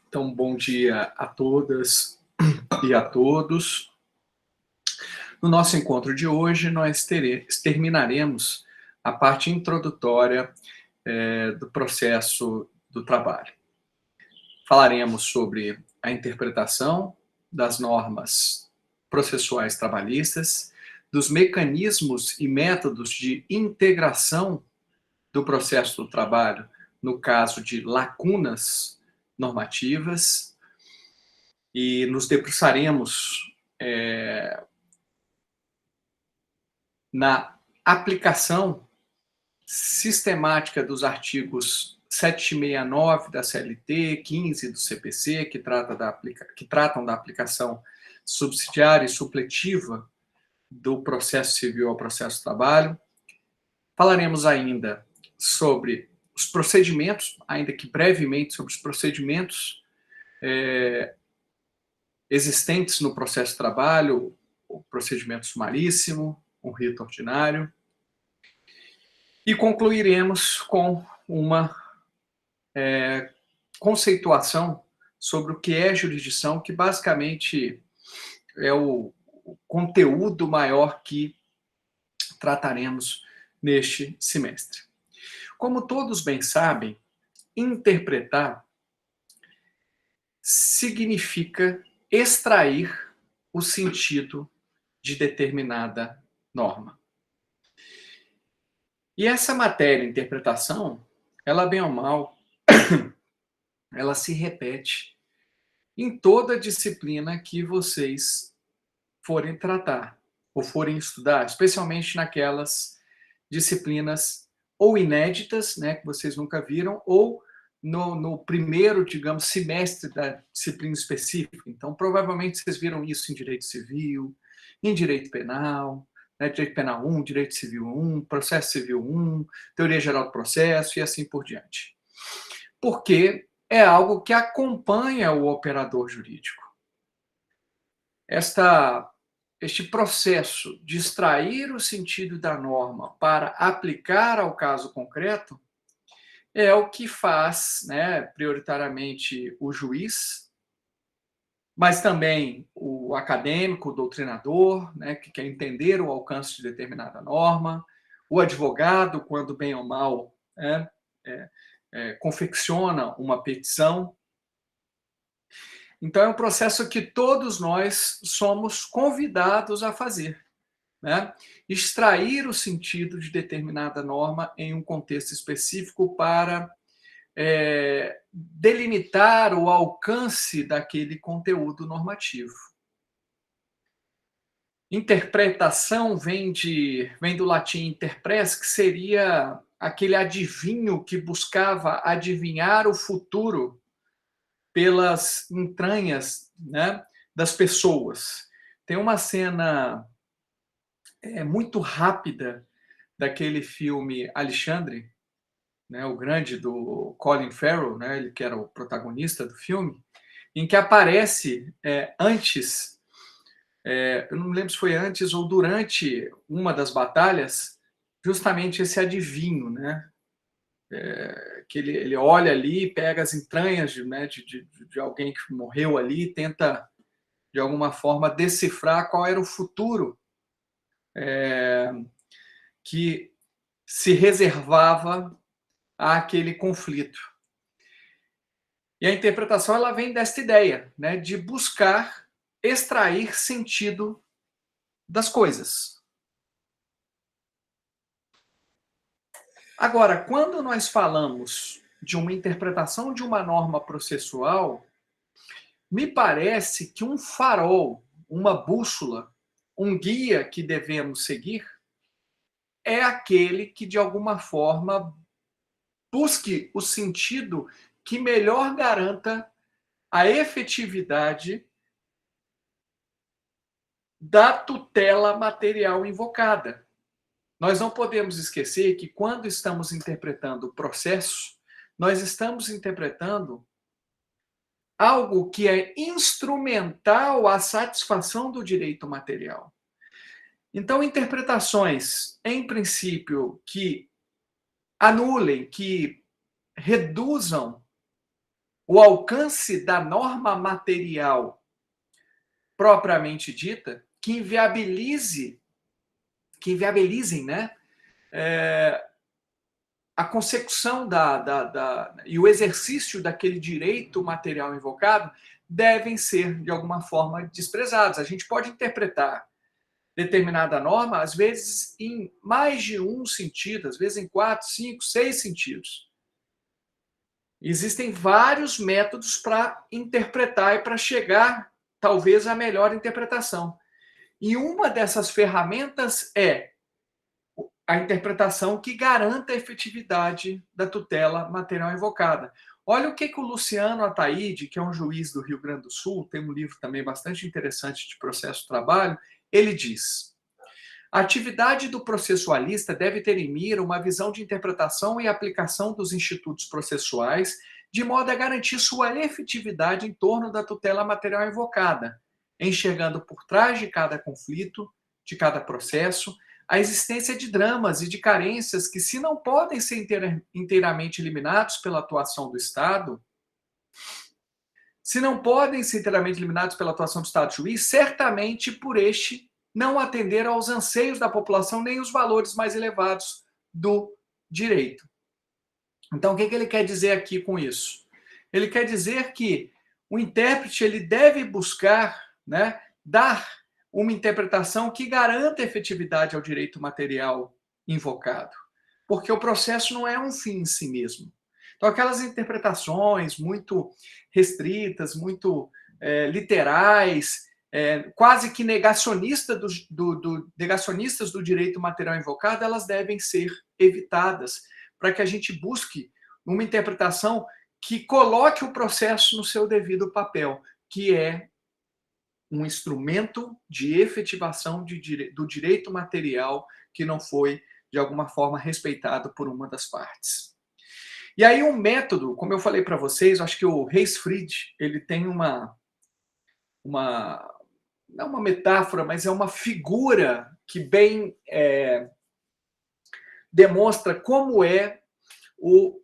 Então, bom dia a todas e a todos. No nosso encontro de hoje, nós terminaremos a parte introdutória do processo do trabalho. Falaremos sobre a interpretação das normas processuais trabalhistas, dos mecanismos e métodos de integração do processo do trabalho no caso de lacunas normativas, e nos debruçaremos na aplicação sistemática dos artigos 769 da CLT, 15 do CPC, que tratam da aplicação subsidiária e supletiva do processo civil ao processo do trabalho. Falaremos ainda sobre os procedimentos, ainda que brevemente, sobre os procedimentos existentes no processo de trabalho, o procedimento sumaríssimo, o rito ordinário, e concluiremos com uma conceituação sobre o que é jurisdição, que basicamente é o conteúdo maior que trataremos neste semestre. Como todos bem sabem, interpretar significa extrair o sentido de determinada norma. E essa matéria, interpretação, ela bem ou mal, ela se repete em toda disciplina que vocês forem tratar ou forem estudar, especialmente naquelas disciplinas ou inéditas, né, que vocês nunca viram, ou no primeiro, digamos, semestre da disciplina específica. Então, provavelmente vocês viram isso em direito civil, em direito penal, né, direito penal 1, direito civil 1, processo civil 1, teoria geral do processo e assim por diante. Porque é algo que acompanha o operador jurídico. Este processo de extrair o sentido da norma para aplicar ao caso concreto é o que faz, né, prioritariamente o juiz, mas também o acadêmico, o doutrinador, né, que quer entender o alcance de determinada norma, o advogado, quando bem ou mal, né, confecciona uma petição. Então, é um processo que todos nós somos convidados a fazer, né? Extrair o sentido de determinada norma em um contexto específico para delimitar o alcance daquele conteúdo normativo. Interpretação vem do latim interpres, que seria aquele adivinho que buscava adivinhar o futuro pelas entranhas, né, das pessoas. Tem uma cena muito rápida daquele filme Alexandre, né, o grande, do Colin Farrell, né, ele que era o protagonista do filme, em que aparece antes, eu não me lembro se foi antes ou durante uma das batalhas, justamente esse adivinho, né, que ele olha ali, pega as entranhas de alguém que morreu ali, tenta, de alguma forma, decifrar qual era o futuro que se reservava àquele conflito. E a interpretação ela vem desta ideia, né, de buscar extrair sentido das coisas. Agora, quando nós falamos de uma interpretação de uma norma processual, me parece que um farol, uma bússola, um guia que devemos seguir é aquele que, de alguma forma, busque o sentido que melhor garanta a efetividade da tutela material invocada. Nós não podemos esquecer que, quando estamos interpretando o processo, nós estamos interpretando algo que é instrumental à satisfação do direito material. Então, interpretações, em princípio, que anulem, que reduzam o alcance da norma material propriamente dita, que inviabilizem, né, a consecução e o exercício daquele direito material invocado devem ser, de alguma forma, desprezados. A gente pode interpretar determinada norma, às vezes, em mais de um sentido, às vezes em 4, 5, 6 sentidos. Existem vários métodos para interpretar e para chegar, talvez, à melhor interpretação. E uma dessas ferramentas é a interpretação que garanta a efetividade da tutela material invocada. Olha o que o Luciano Ataíde, que é um juiz do Rio Grande do Sul, tem um livro também bastante interessante de processo do trabalho, ele diz: a atividade do processualista deve ter em mira uma visão de interpretação e aplicação dos institutos processuais, de modo a garantir sua efetividade em torno da tutela material invocada, enxergando por trás de cada conflito, de cada processo, a existência de dramas e de carências que, se não podem ser inteiramente eliminados pela atuação do Estado, juiz, certamente por este não atender aos anseios da população nem os valores mais elevados do direito. Então, o que ele quer dizer aqui com isso? Ele quer dizer que o intérprete ele deve buscar, né, dar uma interpretação que garanta efetividade ao direito material invocado, porque o processo não é um fim em si mesmo. Então, aquelas interpretações muito restritas, muito literais, quase que negacionistas do direito material invocado, elas devem ser evitadas para que a gente busque uma interpretação que coloque o processo no seu devido papel, que é um instrumento de efetivação do direito material que não foi, de alguma forma, respeitado por uma das partes. E aí um método, como eu falei para vocês, acho que o Reis-Fried, ele tem não é uma metáfora, mas é uma figura que bem demonstra como é o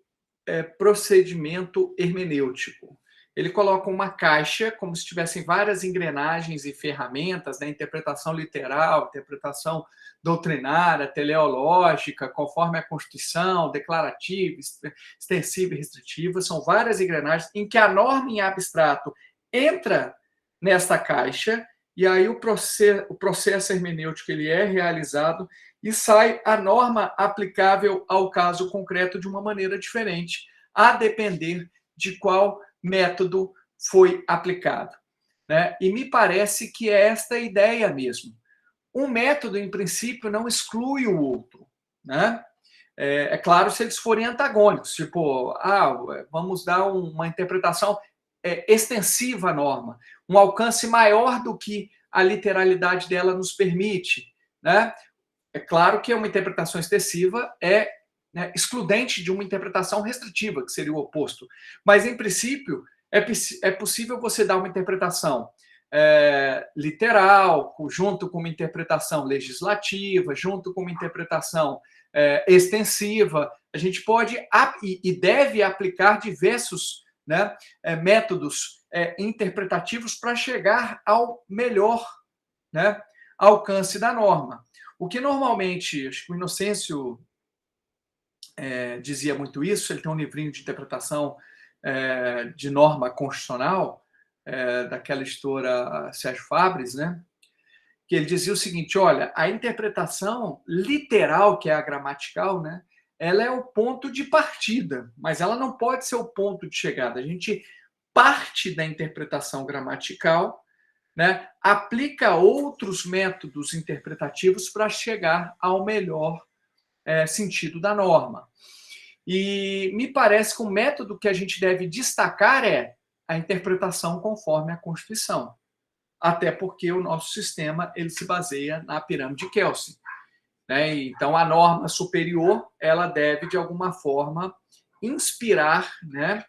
procedimento hermenêutico. Ele coloca uma caixa, como se tivessem várias engrenagens e ferramentas, né? Interpretação literal, interpretação doutrinária, teleológica, conforme a Constituição, declarativa, extensiva e restritiva, são várias engrenagens em que a norma em abstrato entra nesta caixa e aí o processo hermenêutico ele é realizado e sai a norma aplicável ao caso concreto de uma maneira diferente, a depender de qual método foi aplicado, né? E me parece que é esta a ideia mesmo. Um método, em princípio, não exclui o outro, né? É claro se eles forem antagônicos, tipo, vamos dar uma interpretação extensiva à norma, um alcance maior do que a literalidade dela nos permite, né? É claro que uma interpretação extensiva excludente de uma interpretação restritiva, que seria o oposto. Mas, em princípio, é possível você dar uma interpretação literal, junto com uma interpretação legislativa, junto com uma interpretação extensiva. A gente pode e deve aplicar diversos métodos interpretativos para chegar ao melhor alcance da norma. O que normalmente, acho que o Inocêncio dizia muito isso, ele tem um livrinho de interpretação de norma constitucional, daquela editora Sérgio Fabres, né? Que ele dizia o seguinte: olha, a interpretação literal, que é a gramatical, né? Ela é o ponto de partida, mas ela não pode ser o ponto de chegada. A gente parte da interpretação gramatical, né, aplica outros métodos interpretativos para chegar ao melhor sentido da norma. E me parece que o método que a gente deve destacar é a interpretação conforme a Constituição, até porque o nosso sistema ele se baseia na pirâmide de Kelsen, né? Então, a norma superior ela deve, de alguma forma, inspirar, né,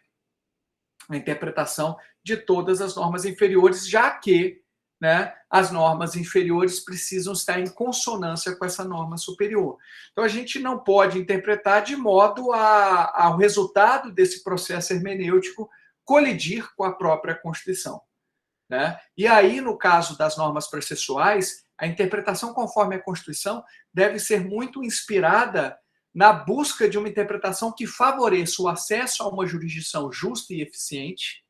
a interpretação de todas as normas inferiores, já que, né, as normas inferiores precisam estar em consonância com essa norma superior. Então, a gente não pode interpretar de modo ao resultado desse processo hermenêutico colidir com a própria Constituição, né? E aí, no caso das normas processuais, a interpretação conforme a Constituição deve ser muito inspirada na busca de uma interpretação que favoreça o acesso a uma jurisdição justa e eficiente,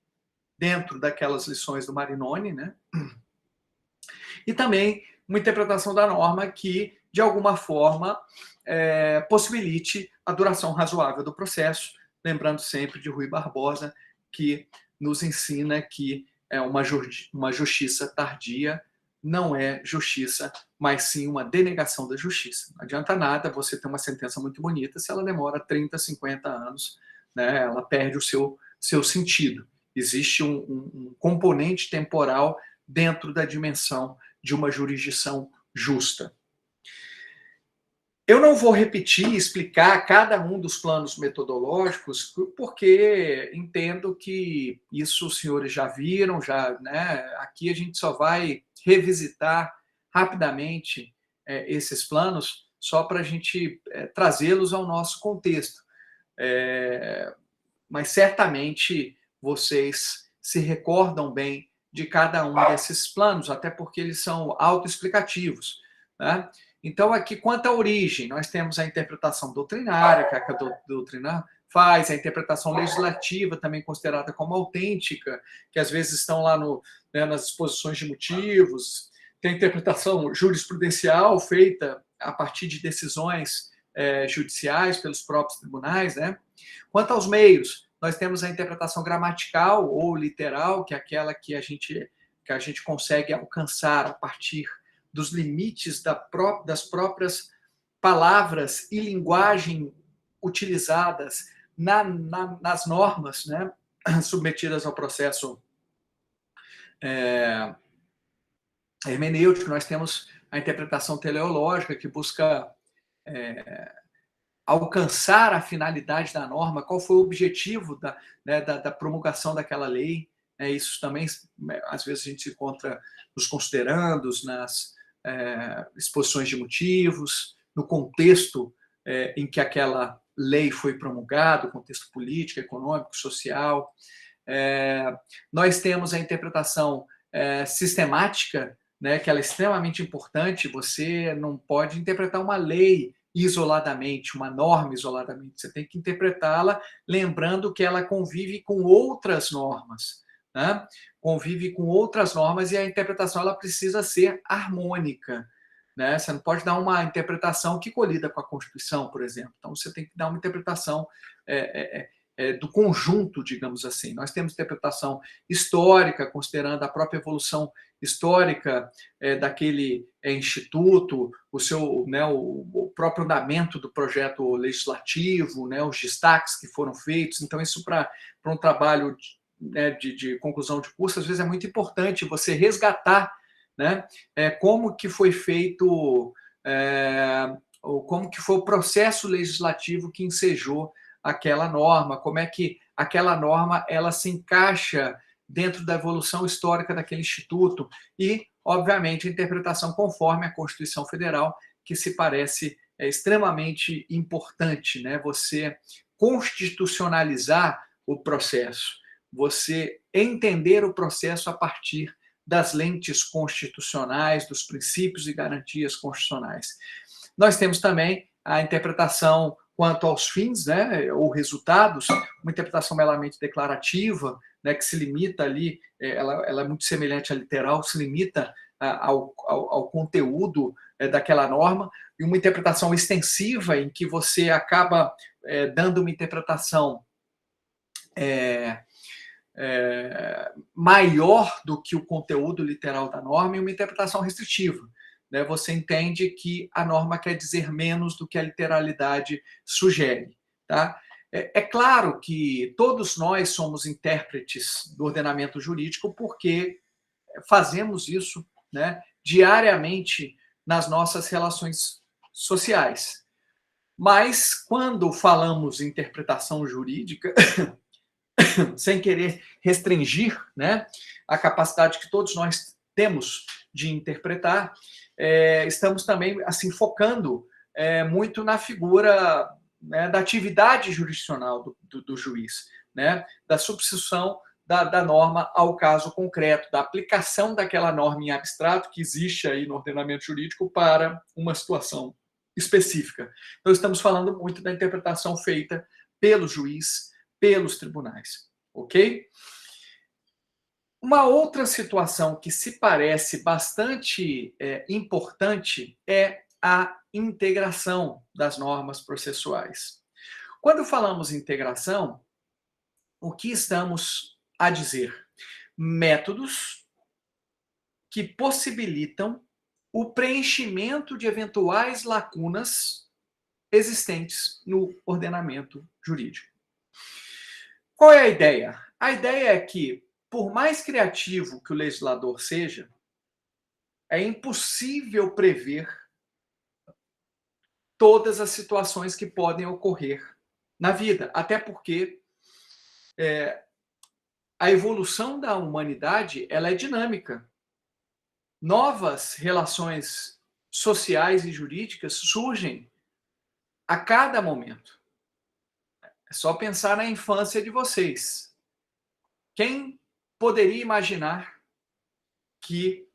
dentro daquelas lições do Marinoni, né? E também uma interpretação da norma que, de alguma forma, possibilite a duração razoável do processo, lembrando sempre de Rui Barbosa, que nos ensina que uma justiça tardia não é justiça, mas sim uma denegação da justiça. Não adianta nada você ter uma sentença muito bonita se ela demora 30, 50 anos, né? Ela perde o seu sentido. Existe um componente temporal dentro da dimensão de uma jurisdição justa. Eu não vou repetir e explicar cada um dos planos metodológicos, porque entendo que isso os senhores já viram, né? Aqui a gente só vai revisitar rapidamente esses planos, só para a gente trazê-los ao nosso contexto. Mas certamente vocês se recordam bem de cada um desses planos, até porque eles são autoexplicativos, né? Então, aqui, quanto à origem, nós temos a interpretação doutrinária, que a doutrina faz, a interpretação legislativa, também considerada como autêntica, que às vezes estão lá nas exposições de motivos, tem a interpretação jurisprudencial feita a partir de decisões judiciais pelos próprios tribunais, né? Quanto aos meios, nós temos a interpretação gramatical ou literal, que é aquela que a gente consegue alcançar a partir dos limites das próprias palavras e linguagem utilizadas nas normas, né, submetidas ao processo hermenêutico. Nós temos a interpretação teleológica, que busca alcançar a finalidade da norma, qual foi o objetivo da promulgação daquela lei. Isso também, às vezes, a gente se encontra nos considerandos, nas exposições de motivos, no contexto em que aquela lei foi promulgada, o contexto político, econômico, social. Nós temos a interpretação sistemática, né, que ela é extremamente importante. Você não pode interpretar uma lei isoladamente, uma norma isoladamente. Você tem que interpretá-la lembrando que ela convive com outras normas, né? Convive com outras normas, e a interpretação ela precisa ser harmônica, né? Você não pode dar uma interpretação que colida com a Constituição, por exemplo. Então, você tem que dar uma interpretação do conjunto, digamos assim. Nós temos interpretação histórica, considerando a própria evolução histórica daquele instituto, o próprio andamento do projeto legislativo, né, os destaques que foram feitos. Então, isso para um trabalho de conclusão de curso, às vezes é muito importante você resgatar, né, como que foi feito, como que foi o processo legislativo que ensejou aquela norma, como é que aquela norma ela se encaixa dentro da evolução histórica daquele instituto e, obviamente, a interpretação conforme a Constituição Federal, que se parece extremamente importante, né? Você constitucionalizar o processo, você entender o processo a partir das lentes constitucionais, dos princípios e garantias constitucionais. Nós temos também a interpretação quanto aos fins, né, ou resultados, uma interpretação meramente declarativa, né, que se limita ali, ela é muito semelhante à literal, se limita ao conteúdo daquela norma, e uma interpretação extensiva, em que você acaba dando uma interpretação maior do que o conteúdo literal da norma, e uma interpretação restritiva. Você entende que a norma quer dizer menos do que a literalidade sugere. Tá? É claro que todos nós somos intérpretes do ordenamento jurídico, porque fazemos isso, né, diariamente nas nossas relações sociais. Mas, quando falamos em interpretação jurídica, sem querer restringir, né, a capacidade que todos nós temos de interpretar, estamos também assim focando muito na figura, né, da atividade jurisdicional do juiz, né, da substituição da norma ao caso concreto, da aplicação daquela norma em abstrato que existe aí no ordenamento jurídico para uma situação específica. Então, estamos falando muito da interpretação feita pelo juiz, pelos tribunais, ok? Uma outra situação que se parece bastante importante é a integração das normas processuais. Quando falamos em integração, o que estamos a dizer? Métodos que possibilitam o preenchimento de eventuais lacunas existentes no ordenamento jurídico. Qual é a ideia? A ideia é que, por mais criativo que o legislador seja, é impossível prever todas as situações que podem ocorrer na vida, até porque a evolução da humanidade ela é dinâmica. Novas relações sociais e jurídicas surgem a cada momento. É só pensar na infância de vocês. Quem poderia imaginar que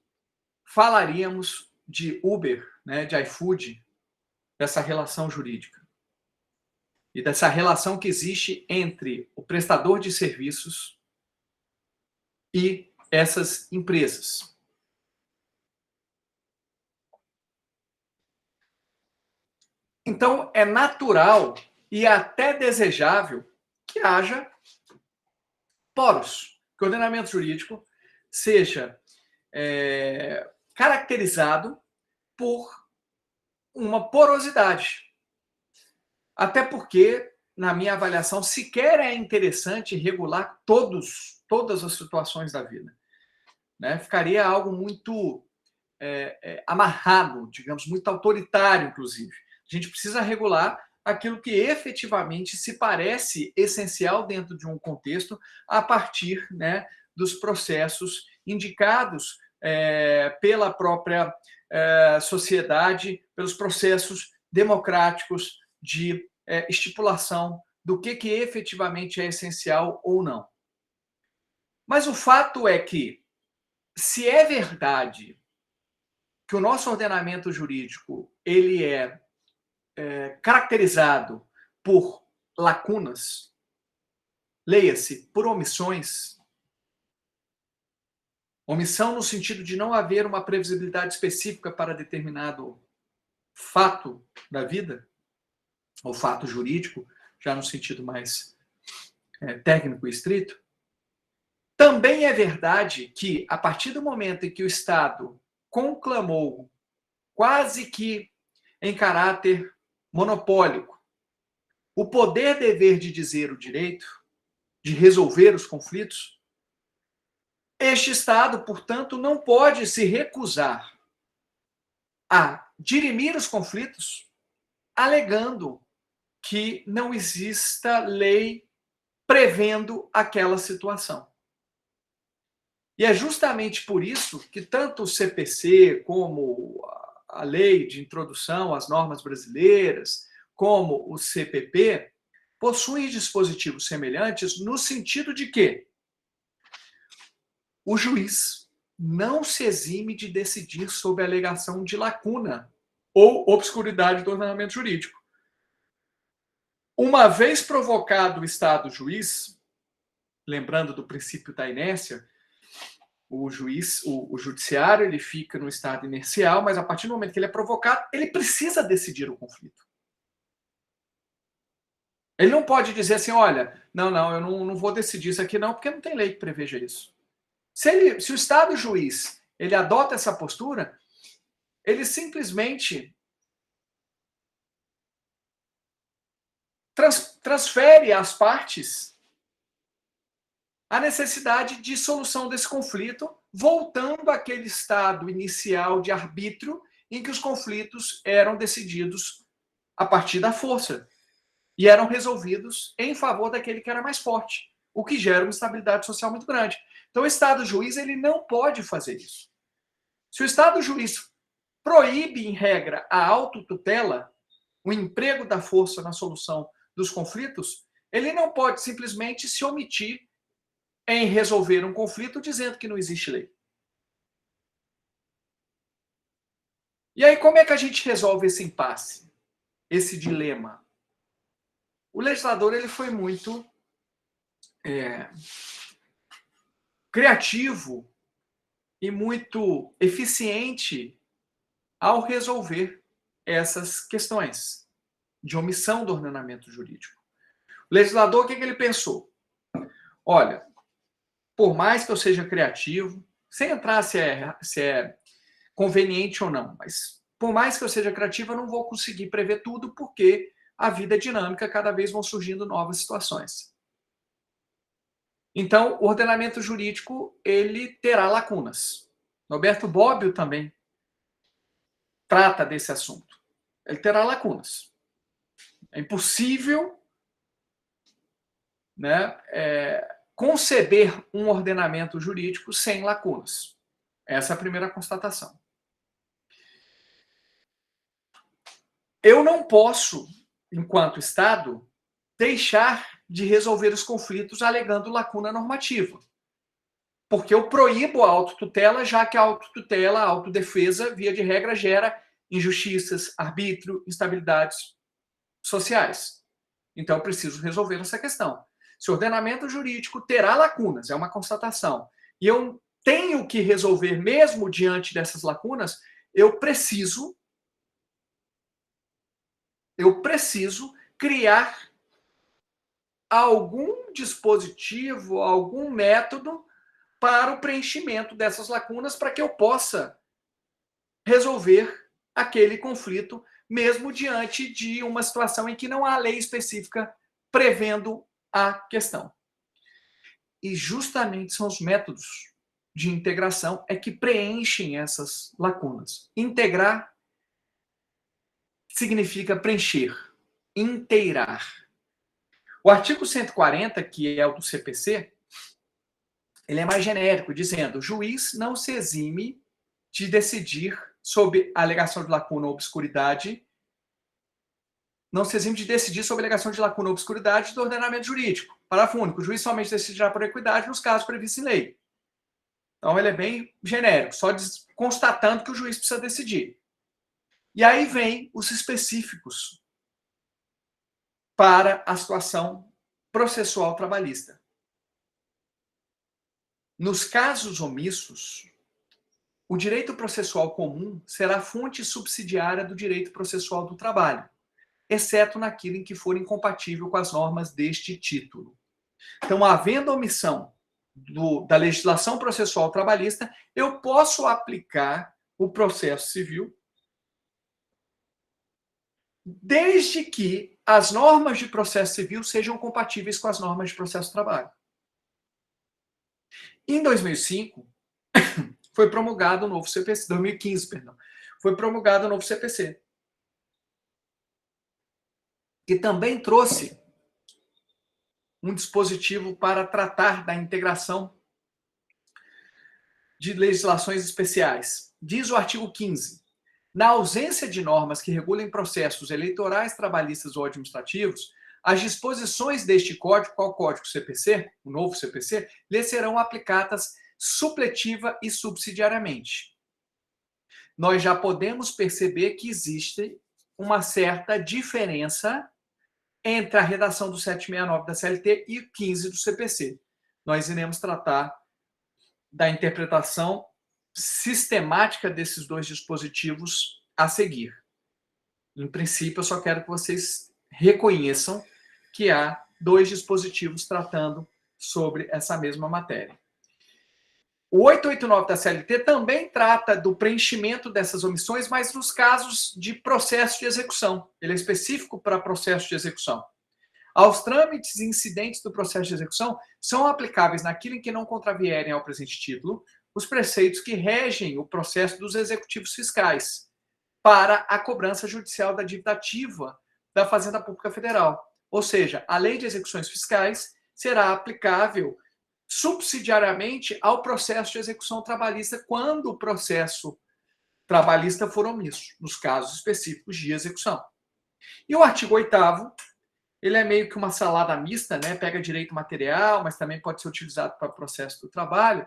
falaríamos de Uber, né, de iFood, dessa relação jurídica? E dessa relação que existe entre o prestador de serviços e essas empresas. Então, é natural e até desejável que haja poros, que o ordenamento jurídico seja caracterizado por uma porosidade. Até porque, na minha avaliação, sequer é interessante regular todas as situações da vida, né? Ficaria algo muito amarrado, digamos, muito autoritário, inclusive. A gente precisa regular aquilo que efetivamente se parece essencial dentro de um contexto a partir, né, dos processos indicados pela própria sociedade, pelos processos democráticos de estipulação do que efetivamente é essencial ou não. Mas o fato é que, se é verdade que o nosso ordenamento jurídico ele é caracterizado por lacunas, leia-se, por omissões, omissão no sentido de não haver uma previsibilidade específica para determinado fato da vida, ou fato jurídico, já no sentido mais técnico e estrito. Também é verdade que, a partir do momento em que o Estado conclamou, quase que em caráter monopólico, o poder-dever de dizer o direito, de resolver os conflitos, este Estado, portanto, não pode se recusar a dirimir os conflitos, alegando que não exista lei prevendo aquela situação. E é justamente por isso que tanto o CPC como a Lei de Introdução às Normas Brasileiras, como o CPP, possuem dispositivos semelhantes no sentido de que o juiz não se exime de decidir sobre a alegação de lacuna ou obscuridade do ordenamento jurídico. Uma vez provocado o Estado juiz, lembrando do princípio da inércia, o judiciário, ele fica no estado inercial, mas a partir do momento que ele é provocado, ele precisa decidir o conflito. Ele não pode dizer assim, olha, não, eu não vou decidir isso aqui não, porque não tem lei que preveja isso. Se o Estado juiz, ele adota essa postura, ele simplesmente transfere às partes a necessidade de solução desse conflito, voltando àquele estado inicial de arbítrio em que os conflitos eram decididos a partir da força e eram resolvidos em favor daquele que era mais forte, o que gera uma estabilidade social muito grande. Então, o Estado juiz ele não pode fazer isso. Se o Estado juiz proíbe, em regra, a autotutela, o emprego da força na solução dos conflitos, ele não pode simplesmente se omitir em resolver um conflito dizendo que não existe lei. E aí, como é que a gente resolve esse impasse, esse dilema? O legislador ele foi muito criativo e muito eficiente ao resolver essas questões de omissão do ordenamento jurídico. O legislador, o que ele pensou? Olha, por mais que eu seja criativo, sem entrar se é conveniente ou não, mas por mais que eu seja criativo, eu não vou conseguir prever tudo, porque a vida é dinâmica, cada vez vão surgindo novas situações. Então, o ordenamento jurídico, ele terá lacunas. Norberto Bobbio também trata desse assunto. Ele terá lacunas. É impossível, né, conceber um ordenamento jurídico sem lacunas. Essa é a primeira constatação. Eu não posso, enquanto Estado, deixar de resolver os conflitos alegando lacuna normativa. Porque eu proíbo a autotutela, já que a autotutela, a autodefesa, via de regra, gera injustiças, arbítrio, instabilidades sociais. Então, eu preciso resolver essa questão. Se o ordenamento jurídico terá lacunas, é uma constatação, e eu tenho que resolver mesmo diante dessas lacunas, eu preciso criar algum dispositivo, algum método para o preenchimento dessas lacunas para que eu possa resolver aquele conflito, mesmo diante de uma situação em que não há lei específica prevendo a questão. E justamente são os métodos de integração é que preenchem essas lacunas. Integrar significa preencher, inteirar. O artigo 140, que é o do CPC, ele é mais genérico, dizendo: o juiz não se exime de decidir sobre a alegação de lacuna ou obscuridade, não se exime de decidir sobre a alegação de lacuna ou obscuridade do ordenamento jurídico. Parágrafo único: o juiz somente decidirá por equidade nos casos previstos em lei. Então, ele é bem genérico, só constatando que o juiz precisa decidir. E aí vem os específicos para a situação processual trabalhista. Nos casos omissos, o direito processual comum será fonte subsidiária do direito processual do trabalho, exceto naquilo em que for incompatível com as normas deste título. Então, havendo omissão da legislação processual trabalhista, eu posso aplicar o processo civil desde que as normas de processo civil sejam compatíveis com as normas de processo de trabalho. Em 2005, foi promulgado o novo CPC, 2015, perdão, foi promulgado o novo CPC, que também trouxe um dispositivo para tratar da integração de legislações especiais. Diz o artigo 15: na ausência de normas que regulem processos eleitorais, trabalhistas ou administrativos, as disposições deste código, qual código CPC, o novo CPC, lhe serão aplicadas supletiva e subsidiariamente. Nós já podemos perceber que existe uma certa diferença entre a redação do 769 da CLT e o 15 do CPC. Nós iremos tratar da interpretação sistemática desses dois dispositivos a seguir. Em princípio, eu só quero que vocês reconheçam que há dois dispositivos tratando sobre essa mesma matéria. O 889 da CLT também trata do preenchimento dessas omissões, mas nos casos de processo de execução. Ele é específico para processo de execução. Aos trâmites e incidentes do processo de execução são aplicáveis naquilo em que não contravierem ao presente título os preceitos que regem o processo dos executivos fiscais para a cobrança judicial da dívida ativa da Fazenda Pública Federal. Ou seja, a lei de execuções fiscais será aplicável subsidiariamente ao processo de execução trabalhista quando o processo trabalhista for omisso, nos casos específicos de execução. E o artigo 8º Ele é meio que uma salada mista, né? Pega direito material, mas também pode ser utilizado para o processo do trabalho.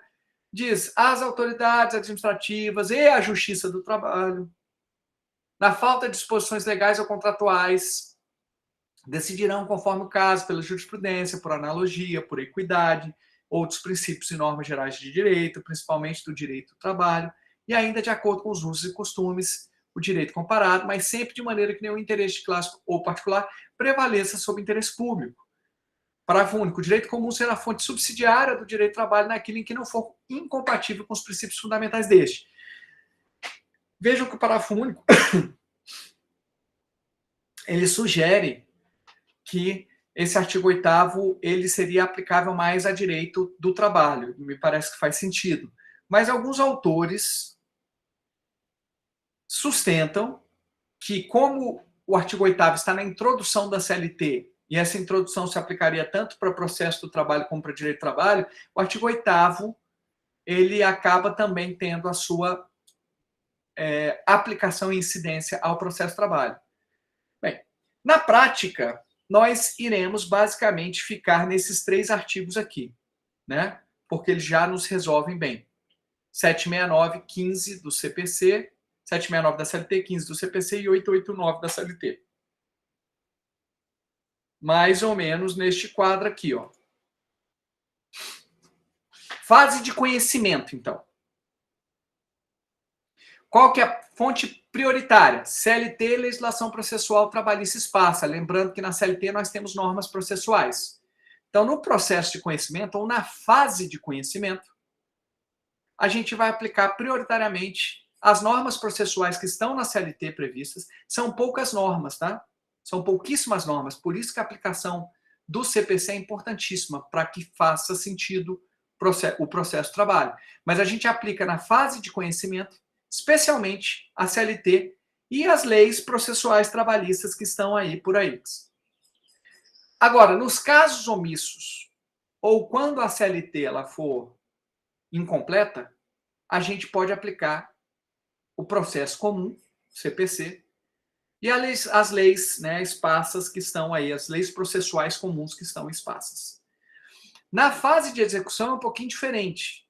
Diz: as autoridades administrativas e a Justiça do Trabalho, na falta de disposições legais ou contratuais, decidirão, conforme o caso, pela jurisprudência, por analogia, por equidade, outros princípios e normas gerais de direito, principalmente do direito do trabalho, e ainda de acordo com os usos e costumes, o direito comparado, mas sempre de maneira que nenhum interesse de classe ou particular prevaleça sobre o interesse público. Parágrafo único. O direito comum será fonte subsidiária do direito do trabalho naquilo em que não for incompatível com os princípios fundamentais deste. Vejam que o parágrafo único ele sugere que esse artigo 8º ele seria aplicável mais a direito do trabalho. Me parece que faz sentido. Mas alguns autores sustentam que, como o artigo 8º está na introdução da CLT, e essa introdução se aplicaria tanto para o processo do trabalho como para o direito do trabalho, o artigo 8º ele acaba também tendo a sua aplicação e incidência ao processo do trabalho. Bem, na prática, nós iremos basicamente ficar nesses 3 artigos aqui, né? Porque eles já nos resolvem bem. 769, 15 do CPC, 769 da CLT, 15 do CPC e 889 da CLT. Mais ou menos neste quadro aqui, ó. Fase de conhecimento, então. Qual que é a fonte prioritária? CLT, legislação processual trabalhista esparsa. Lembrando que na CLT nós temos normas processuais. Então, no processo de conhecimento, ou na fase de conhecimento, a gente vai aplicar prioritariamente as normas processuais que estão na CLT previstas. São poucas normas, tá? São pouquíssimas normas, por isso que a aplicação do CPC é importantíssima, para que faça sentido o processo de trabalho. Mas a gente aplica na fase de conhecimento, especialmente a CLT e as leis processuais trabalhistas que estão aí por aí. Agora, nos casos omissos, ou quando a CLT ela for incompleta, a gente pode aplicar o processo comum, CPC, e as leis, né, esparsas que estão aí, as leis processuais comuns que estão esparsas. Na fase de execução é um pouquinho diferente.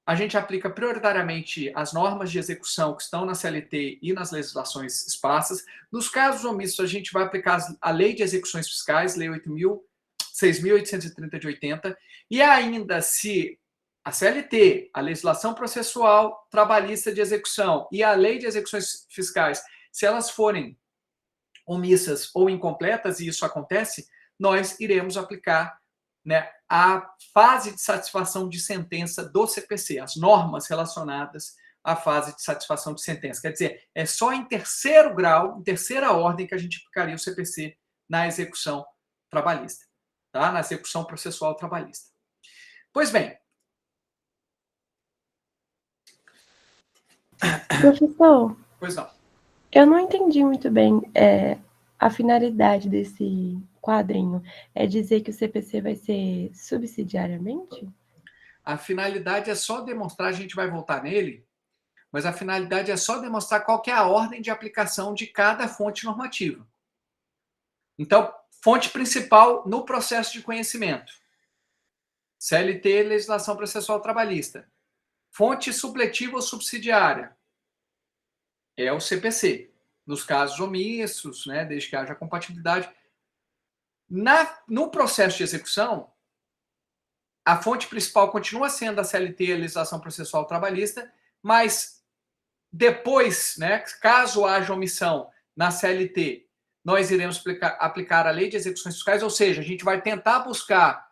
A gente aplica prioritariamente as normas de execução que estão na CLT e nas legislações esparsas. Nos casos omissos, a gente vai aplicar a Lei de Execuções Fiscais, Lei 6.830 de 80, e ainda se a CLT, a legislação processual trabalhista de execução e a Lei de Execuções Fiscais, se elas forem omissas ou incompletas, e isso acontece, nós iremos aplicar, né, a fase de satisfação de sentença do CPC, as normas relacionadas à fase de satisfação de sentença. Quer dizer, é só em 3º grau, em 3ª ordem, que a gente aplicaria o CPC na execução trabalhista, tá? Na execução processual trabalhista. Pois bem. Professor, Pois não. Eu não entendi muito bem a finalidade desse quadrinho. É dizer que o CPC vai ser subsidiariamente? A finalidade é só demonstrar, a gente vai voltar nele, mas a finalidade é só demonstrar qual que é a ordem de aplicação de cada fonte normativa. Então, fonte principal no processo de conhecimento. CLT, legislação processual trabalhista. Fonte supletiva ou subsidiária é o CPC. Nos casos omissos, né, desde que haja compatibilidade. No processo de execução, a fonte principal continua sendo a CLT, a legislação processual trabalhista, mas depois, né, caso haja omissão na CLT, nós iremos aplicar a Lei de Execuções Fiscais, ou seja, a gente vai tentar buscar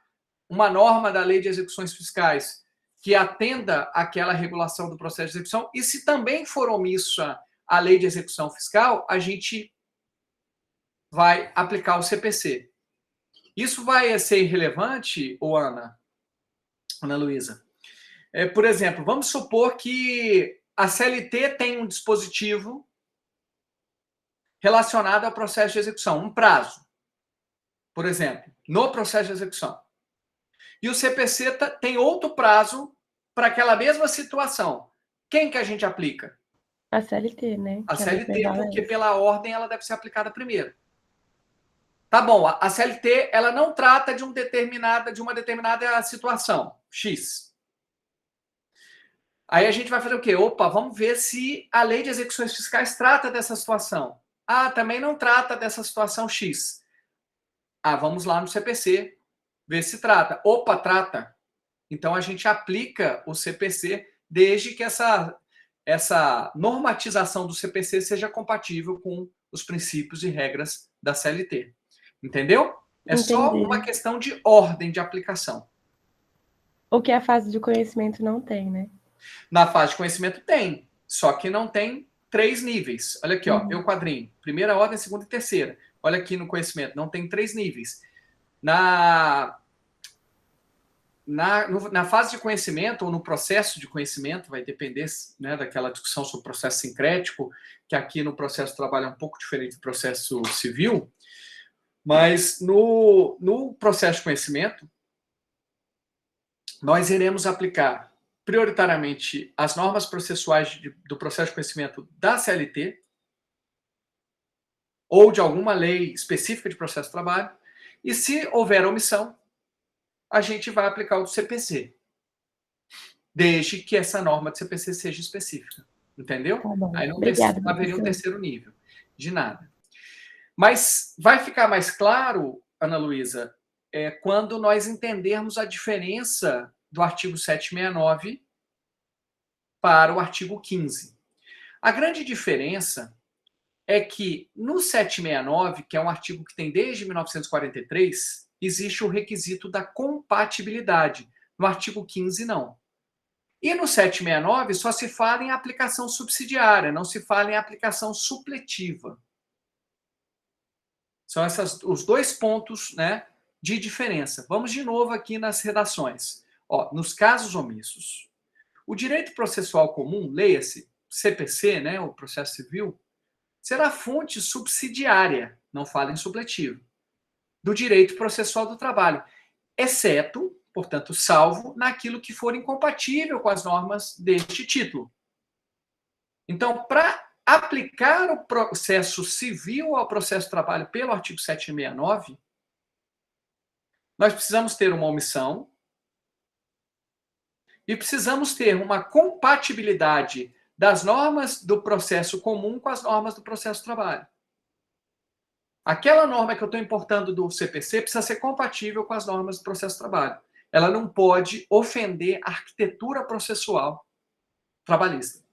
uma norma da Lei de Execuções Fiscais que atenda àquela regulação do processo de execução, e se também for omissa a Lei de Execução Fiscal, a gente vai aplicar o CPC. Isso vai ser relevante, ou Ana Luísa? Por exemplo, vamos supor que a CLT tem um dispositivo relacionado ao processo de execução, um prazo, por exemplo, no processo de execução. E o CPC tem outro prazo para aquela mesma situação. Quem que a gente aplica? A CLT, né? A CLT, porque pela ordem ela deve ser aplicada primeiro. Tá bom, a CLT ela não trata de uma determinada situação, X. Aí a gente vai fazer o quê? Opa, vamos ver se a lei de execuções fiscais trata dessa situação. Ah, também não trata dessa situação X. Ah, vamos lá no CPC, ver se trata. Opa, trata. Então a gente aplica o CPC desde que essa normatização do CPC seja compatível com os princípios e regras da CLT. Entendeu? É só Entendi. uma questão de ordem de aplicação. O que a fase de conhecimento não tem, né? Na fase de conhecimento tem, só que não tem 3 níveis. Olha aqui, ó, meu quadrinho. Primeira ordem, segunda e terceira. Olha aqui no conhecimento, não tem 3 níveis. Na fase de conhecimento ou no processo de conhecimento, vai depender, né, daquela discussão sobre processo sincrético, que aqui no processo de trabalho é um pouco diferente do processo civil, mas no processo de conhecimento, nós iremos aplicar prioritariamente as normas processuais do processo de conhecimento da CLT ou de alguma lei específica de processo de trabalho, e se houver omissão, a gente vai aplicar o do CPC, desde que essa norma do CPC seja específica, entendeu? Tá bom. Aí não Obrigada, haveria um professor. terceiro nível, de nada. Mas vai ficar mais claro, Ana Luísa, quando nós entendermos a diferença do artigo 769 para o artigo 15. A grande diferença é que no 769, que é um artigo que tem desde 1943, existe o requisito da compatibilidade. No artigo 15, não. E no 769 só se fala em aplicação subsidiária, não se fala em aplicação supletiva. São os 2 pontos, né, de diferença. Vamos de novo aqui nas redações. Ó, nos casos omissos, o direito processual comum, leia-se CPC, né, o processo civil, será fonte subsidiária, não fala em supletivo, do direito processual do trabalho, exceto, portanto, salvo naquilo que for incompatível com as normas deste título. Então, para aplicar o processo civil ao processo de trabalho pelo artigo 769, nós precisamos ter uma omissão e precisamos ter uma compatibilidade das normas do processo comum com as normas do processo de trabalho. Aquela norma que eu estou importando do CPC precisa ser compatível com as normas do processo de trabalho. Ela não pode ofender a arquitetura processual trabalhista.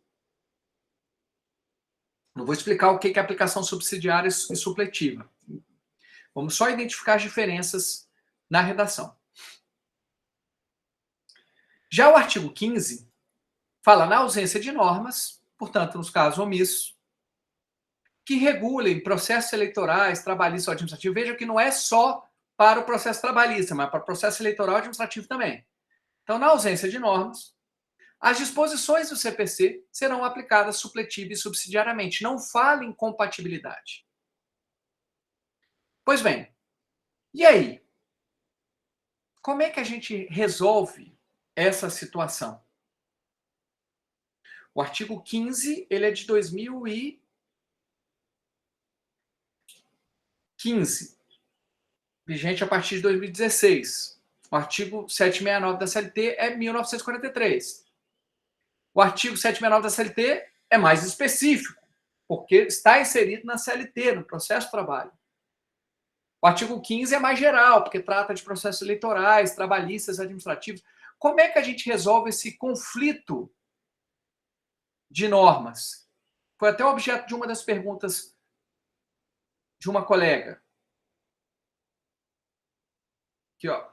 Não vou explicar o que é aplicação subsidiária e supletiva. Vamos só identificar as diferenças na redação. Já o artigo 15 fala na ausência de normas, portanto, nos casos omissos, que regulem processos eleitorais, trabalhistas ou administrativos. Veja que não é só para o processo trabalhista, mas para o processo eleitoral e administrativo também. Então, na ausência de normas, as disposições do CPC serão aplicadas supletiva e subsidiariamente. Não fala em compatibilidade. Pois bem, e aí? Como é que a gente resolve essa situação? O artigo 15, ele é de 2015, vigente a partir de 2016. O artigo 769 da CLT é 1943. O artigo 769 da CLT é mais específico, porque está inserido na CLT, no processo de trabalho. O artigo 15 é mais geral, porque trata de processos eleitorais, trabalhistas, administrativos. Como é que a gente resolve esse conflito de normas? Foi até o objeto de uma das perguntas de uma colega. Aqui, ó.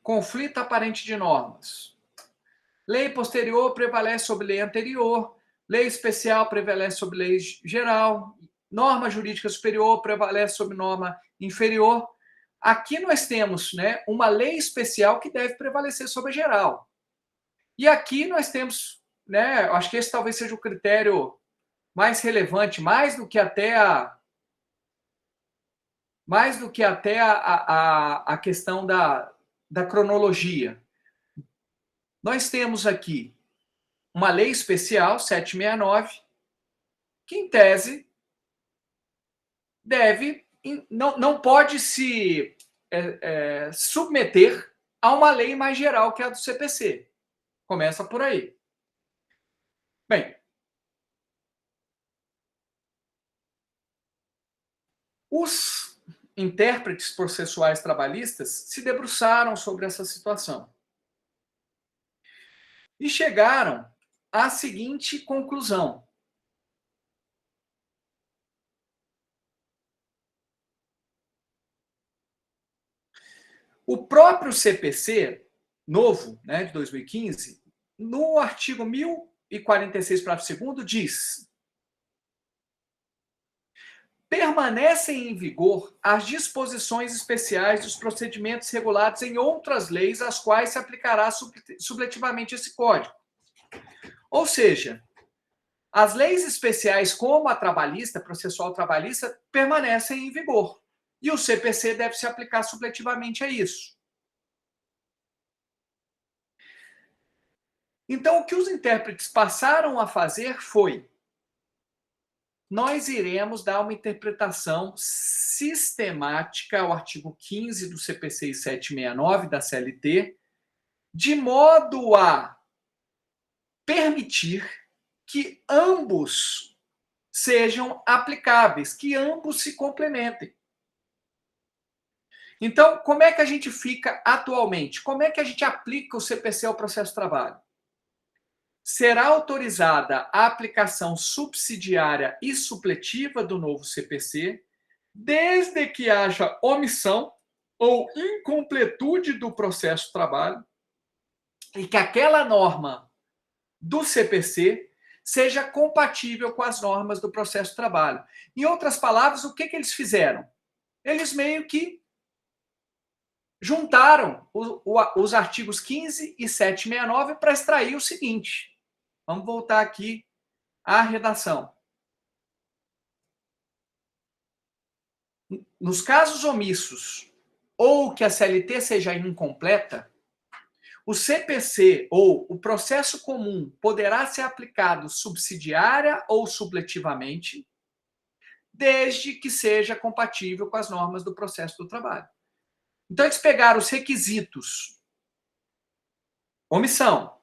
Conflito aparente de normas. Lei posterior prevalece sobre lei anterior, lei especial prevalece sobre lei geral, norma jurídica superior prevalece sobre norma inferior. Aqui nós temos, né, uma lei especial que deve prevalecer sobre a geral. E aqui nós temos, né, acho que esse talvez seja o critério mais relevante, mais do que até a questão da cronologia. Nós temos aqui uma lei especial, 769, que, em tese, não pode se submeter a uma lei mais geral, que é a do CPC. Começa por aí. Bem, os intérpretes processuais trabalhistas se debruçaram sobre essa situação e chegaram à seguinte conclusão: o próprio CPC novo, né, de 2015, no artigo 1046, parágrafo 2º, diz: permanecem em vigor as disposições especiais dos procedimentos regulados em outras leis às quais se aplicará supletivamente esse Código. Ou seja, as leis especiais, como a trabalhista, processual trabalhista, permanecem em vigor. E o CPC deve se aplicar supletivamente a isso. Então, o que os intérpretes passaram a fazer foi: nós iremos dar uma interpretação sistemática ao artigo 15 do CPC 769 da CLT, de modo a permitir que ambos sejam aplicáveis, que ambos se complementem. Então, como é que a gente fica atualmente? Como é que a gente aplica o CPC ao processo de trabalho? Será autorizada a aplicação subsidiária e supletiva do novo CPC, desde que haja omissão ou incompletude do processo de trabalho e que aquela norma do CPC seja compatível com as normas do processo de trabalho. Em outras palavras, o que eles fizeram? Eles meio que juntaram os artigos 15 e 769 para extrair o seguinte. Vamos voltar aqui à redação. Nos casos omissos ou que a CLT seja incompleta, o CPC ou o processo comum poderá ser aplicado subsidiária ou supletivamente, desde que seja compatível com as normas do processo do trabalho. Então, eles pegaram os requisitos: omissão,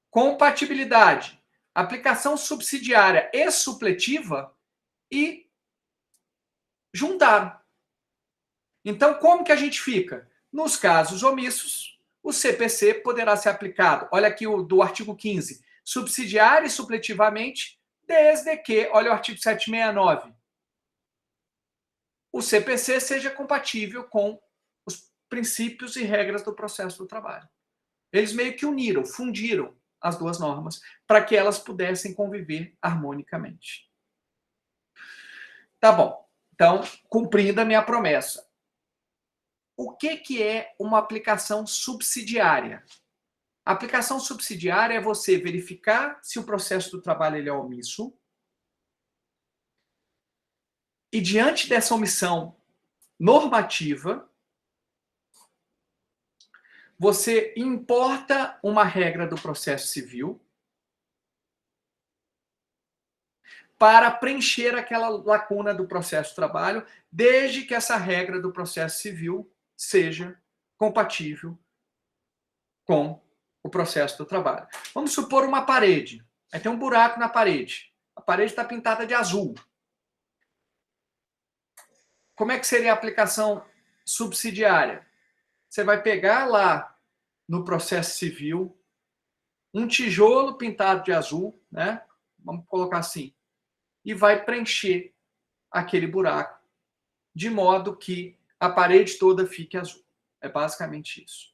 compatibilidade, aplicação subsidiária e supletiva, e juntaram. Então, como que a gente fica? Nos casos omissos, o CPC poderá ser aplicado, olha aqui o do artigo 15, subsidiária e supletivamente, desde que, olha o artigo 769, o CPC seja compatível com os princípios e regras do processo do trabalho. Eles meio que uniram, fundiram as duas normas para que elas pudessem conviver harmonicamente. Tá bom. Então, cumprida a minha promessa. O que é uma aplicação subsidiária? A aplicação subsidiária é você verificar se o processo do trabalho ele é omisso e, diante dessa omissão normativa, você importa uma regra do processo civil para preencher aquela lacuna do processo de trabalho, desde que essa regra do processo civil seja compatível com o processo do trabalho. Vamos supor uma parede. Aí tem um buraco na parede. A parede está pintada de azul. Como é que seria a aplicação subsidiária? Você vai pegar lá no processo civil um tijolo pintado de azul, né? Vamos colocar assim, e vai preencher aquele buraco de modo que a parede toda fique azul. É basicamente isso.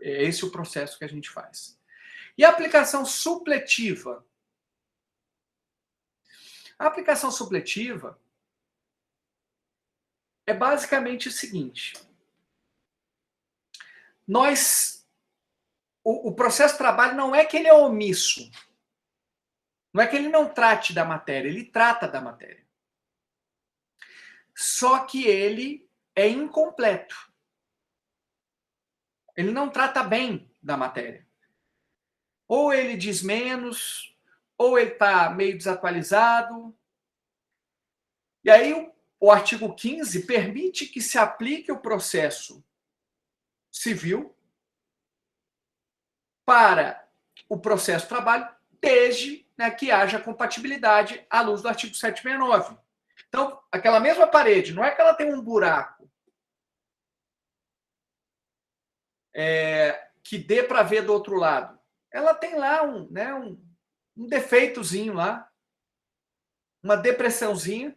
É esse o processo que a gente faz. E a aplicação supletiva? A aplicação supletiva é basicamente o seguinte: o processo de trabalho não é que ele é omisso, não é que ele não trate da matéria, ele trata da matéria. Só que ele é incompleto. Ele não trata bem da matéria. ou ele diz menos, ou ele está meio desatualizado. E aí o artigo 15 permite que se aplique o processo civil para o processo de trabalho, desde, né, que haja compatibilidade à luz do artigo 769. Então, aquela mesma parede, não é que ela tem um buraco que dê para ver do outro lado. Ela tem lá um defeitozinho lá, uma depressãozinha.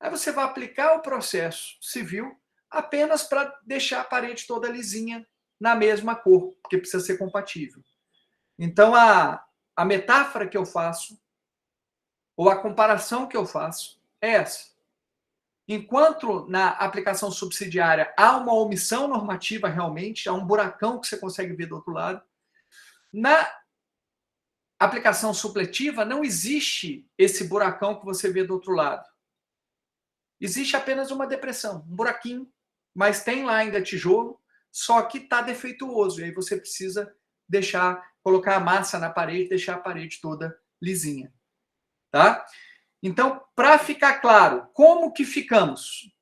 Aí você vai aplicar o processo civil apenas para deixar a parede toda lisinha, na mesma cor, porque precisa ser compatível. Então, a metáfora que eu faço, ou a comparação que eu faço, é essa. Enquanto na aplicação subsidiária há uma omissão normativa realmente, há um buracão que você consegue ver do outro lado, na aplicação supletiva não existe esse buracão que você vê do outro lado. Existe apenas uma depressão, um buraquinho, mas tem lá ainda tijolo, só que está defeituoso. E aí você precisa colocar a massa na parede, deixar a parede toda lisinha. Tá? Então, para ficar claro, como que ficamos?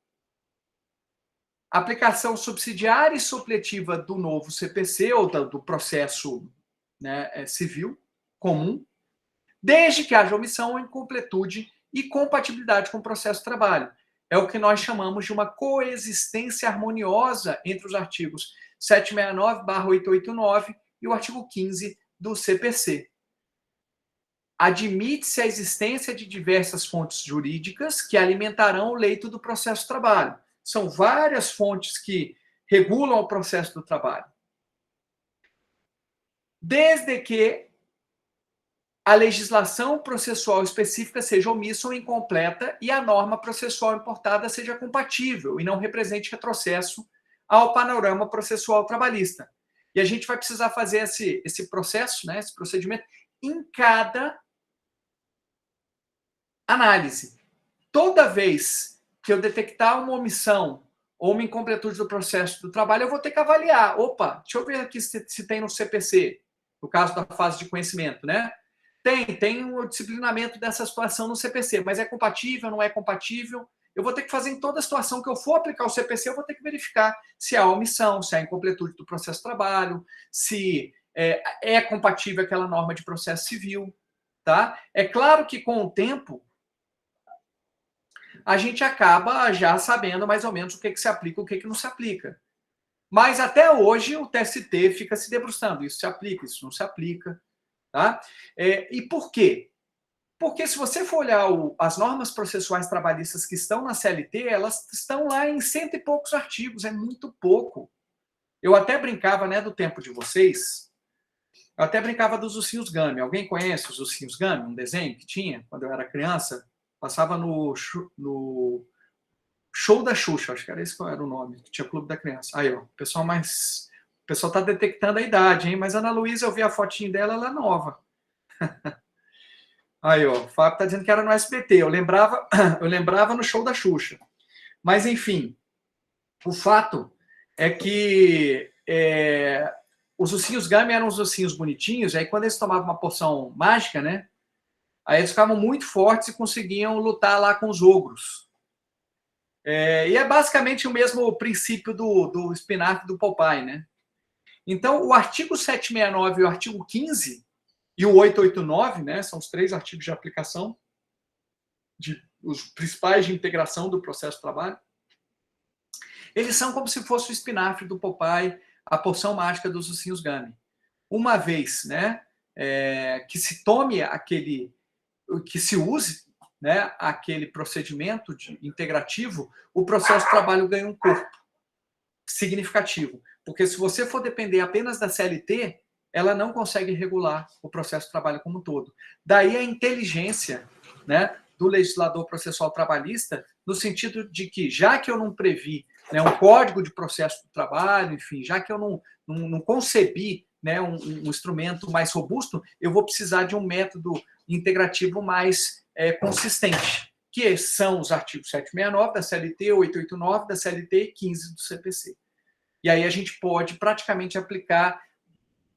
Aplicação subsidiária e supletiva do novo CPC, ou do processo, né, civil comum, desde que haja omissão ou incompletude e compatibilidade com o processo de trabalho. É o que nós chamamos de uma coexistência harmoniosa entre os artigos 769/889 e o artigo 15 do CPC. Admite-se a existência de diversas fontes jurídicas que alimentarão o leito do processo de trabalho. São várias fontes que regulam o processo do trabalho. Desde que a legislação processual específica seja omissa ou incompleta e a norma processual importada seja compatível e não represente retrocesso ao panorama processual trabalhista. E a gente vai precisar fazer esse processo, né, esse procedimento, em cada análise. Toda vez que eu detectar uma omissão ou uma incompletude do processo do trabalho, eu vou ter que avaliar. Opa, deixa eu ver aqui se tem no CPC, no caso da fase de conhecimento, né? Tem um disciplinamento dessa situação no CPC, mas é compatível, não é compatível? Eu vou ter que fazer em toda situação que eu for aplicar o CPC, eu vou ter que verificar se há omissão, se há incompletude do processo de trabalho, se é compatível aquela norma de processo civil, tá? É claro que com o tempo a gente acaba já sabendo mais ou menos o que se aplica e o que não se aplica. Mas até hoje o TST fica se debruçando, isso se aplica, isso não se aplica. Tá? E por quê? Porque se você for olhar as normas processuais trabalhistas que estão na CLT, elas estão lá em 100 e poucos artigos, é muito pouco. Eu até brincava, né, do tempo de vocês, eu até brincava dos ursinhos Gummy. Alguém conhece os ursinhos Gummy? Um desenho que tinha quando eu era criança? Passava no Show da Xuxa, acho que era esse que era o nome, que tinha Clube da Criança. Aí, ó, o pessoal tá detectando a idade, hein? Mas a Ana Luísa, eu vi a fotinha dela, ela é nova. Aí, ó, o Fábio tá dizendo que era no SBT. Eu lembrava no Show da Xuxa. Mas, enfim, o fato é que os ursinhos Gummy eram os ursinhos bonitinhos, e aí quando eles tomavam uma poção mágica, né? Aí eles ficavam muito fortes e conseguiam lutar lá com os ogros. E é basicamente o mesmo princípio do espinafre do Popeye, né? Então, o artigo 769 e o artigo 15 e o 889, né, são os 3 artigos de aplicação, os principais de integração do processo de trabalho, eles são como se fosse o espinafre do Popeye, a poção mágica dos ursinhos Gummy. Uma vez, né, que se tome que se use, né, aquele procedimento integrativo, o processo de trabalho ganha um corpo significativo. Porque se você for depender apenas da CLT, ela não consegue regular o processo de trabalho como um todo. Daí a inteligência, né, do legislador processual trabalhista, no sentido de que, já que eu não previ, né, um código de processo do trabalho, enfim, já que eu não concebi, né, um instrumento mais robusto, eu vou precisar de um método integrativo mais consistente, que são os artigos 769 da CLT, 889 da CLT e 15 do CPC. E aí a gente pode praticamente aplicar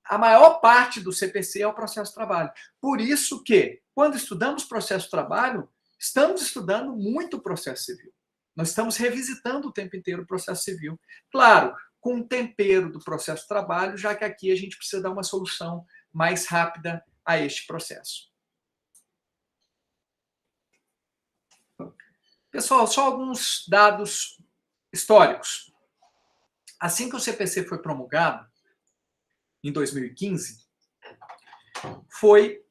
a maior parte do CPC é o processo de trabalho. Por isso que, quando estudamos processo de trabalho, estamos estudando muito o processo civil. Nós estamos revisitando o tempo inteiro o processo civil. Claro, com um tempero do processo de trabalho, já que aqui a gente precisa dar uma solução mais rápida a este processo. Pessoal, só alguns dados históricos. Assim que o CPC foi promulgado, em 2015, foi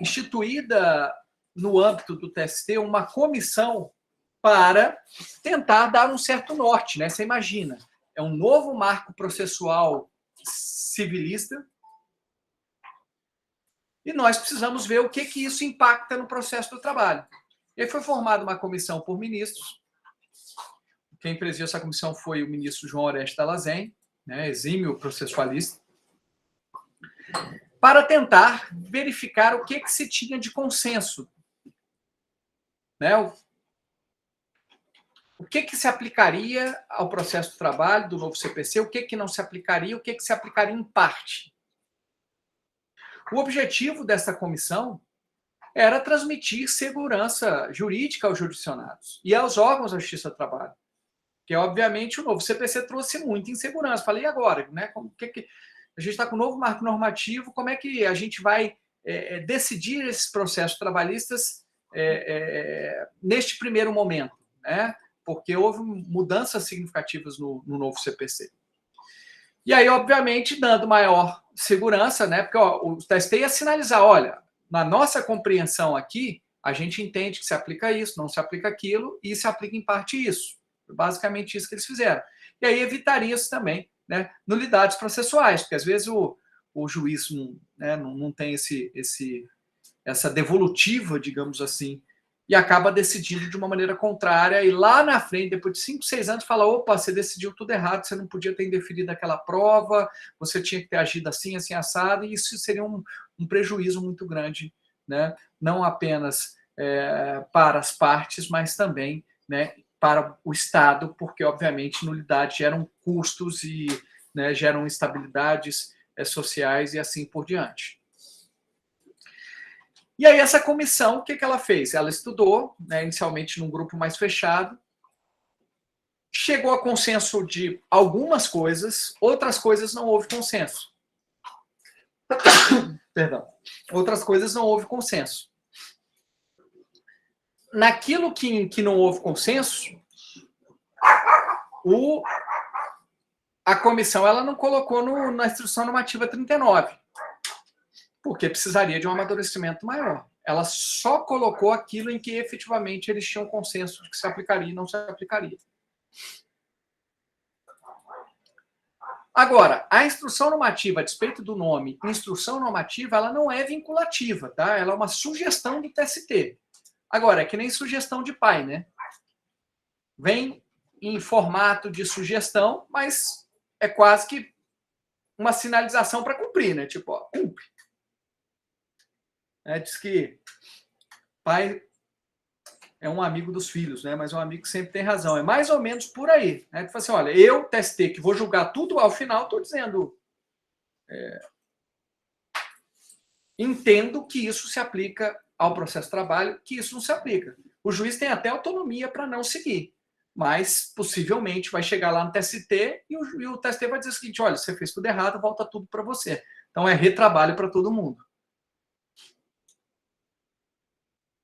instituída, no âmbito do TST, uma comissão para tentar dar um certo norte, né? Você imagina, é um novo marco processual civilista e nós precisamos ver o que isso impacta no processo do trabalho. E aí foi formada uma comissão por ministros. Quem presidiu essa comissão foi o ministro João Oreste Dallazen, né, exímio processualista, para tentar verificar o que se tinha de consenso, né? O que se aplicaria ao processo de trabalho do novo CPC, o que não se aplicaria, o que se aplicaria em parte. O objetivo dessa comissão era transmitir segurança jurídica aos jurisdicionados e aos órgãos da Justiça do Trabalho. Porque, obviamente, o novo CPC trouxe muita insegurança. Falei, e agora? Né? A gente está com um novo marco normativo, como é que a gente vai decidir esses processos trabalhistas neste primeiro momento? Né? Porque houve mudanças significativas no novo CPC. E aí, obviamente, dando maior segurança, né? Porque o TST ia sinalizar, olha, na nossa compreensão aqui, a gente entende que se aplica isso, não se aplica aquilo, e se aplica em parte isso. Basicamente isso que eles fizeram. E aí evitaria-se também, né, nulidades processuais, porque às vezes o juiz não tem essa devolutiva, digamos assim, e acaba decidindo de uma maneira contrária, e lá na frente, depois de 5, 6 anos, fala, opa, você decidiu tudo errado, você não podia ter indeferido aquela prova, você tinha que ter agido assim, assim, assado, e isso seria um prejuízo muito grande, né, não apenas para as partes, mas também, né, para o Estado, porque, obviamente, nulidades geram custos e, né, geram instabilidades sociais e assim por diante. E aí essa comissão, o que ela fez? Ela estudou, né, inicialmente num grupo mais fechado, chegou a consenso de algumas coisas, outras coisas não houve consenso. Perdão. Outras coisas não houve consenso. Naquilo que não houve consenso, a comissão ela não colocou na Instrução Normativa 39, porque precisaria de um amadurecimento maior. Ela só colocou aquilo em que efetivamente eles tinham consenso de que se aplicaria e não se aplicaria. Agora, a instrução normativa, a despeito do nome instrução normativa, ela não é vinculativa, tá? Ela é uma sugestão do TST. Agora, é que nem sugestão de pai, né? Vem em formato de sugestão, mas é quase que uma sinalização para cumprir, né? Tipo, ó, cumpre. Diz que pai é um amigo dos filhos, né? Mas um amigo que sempre tem razão. É mais ou menos por aí. Né? Tipo assim, olha, eu, TST, que vou julgar tudo, ao final estou dizendo... entendo que isso se aplica ao processo de trabalho, que isso não se aplica. O juiz tem até autonomia para não seguir, mas possivelmente vai chegar lá no TST e o TST vai dizer o seguinte, olha, você fez tudo errado, volta tudo para você. Então é retrabalho para todo mundo.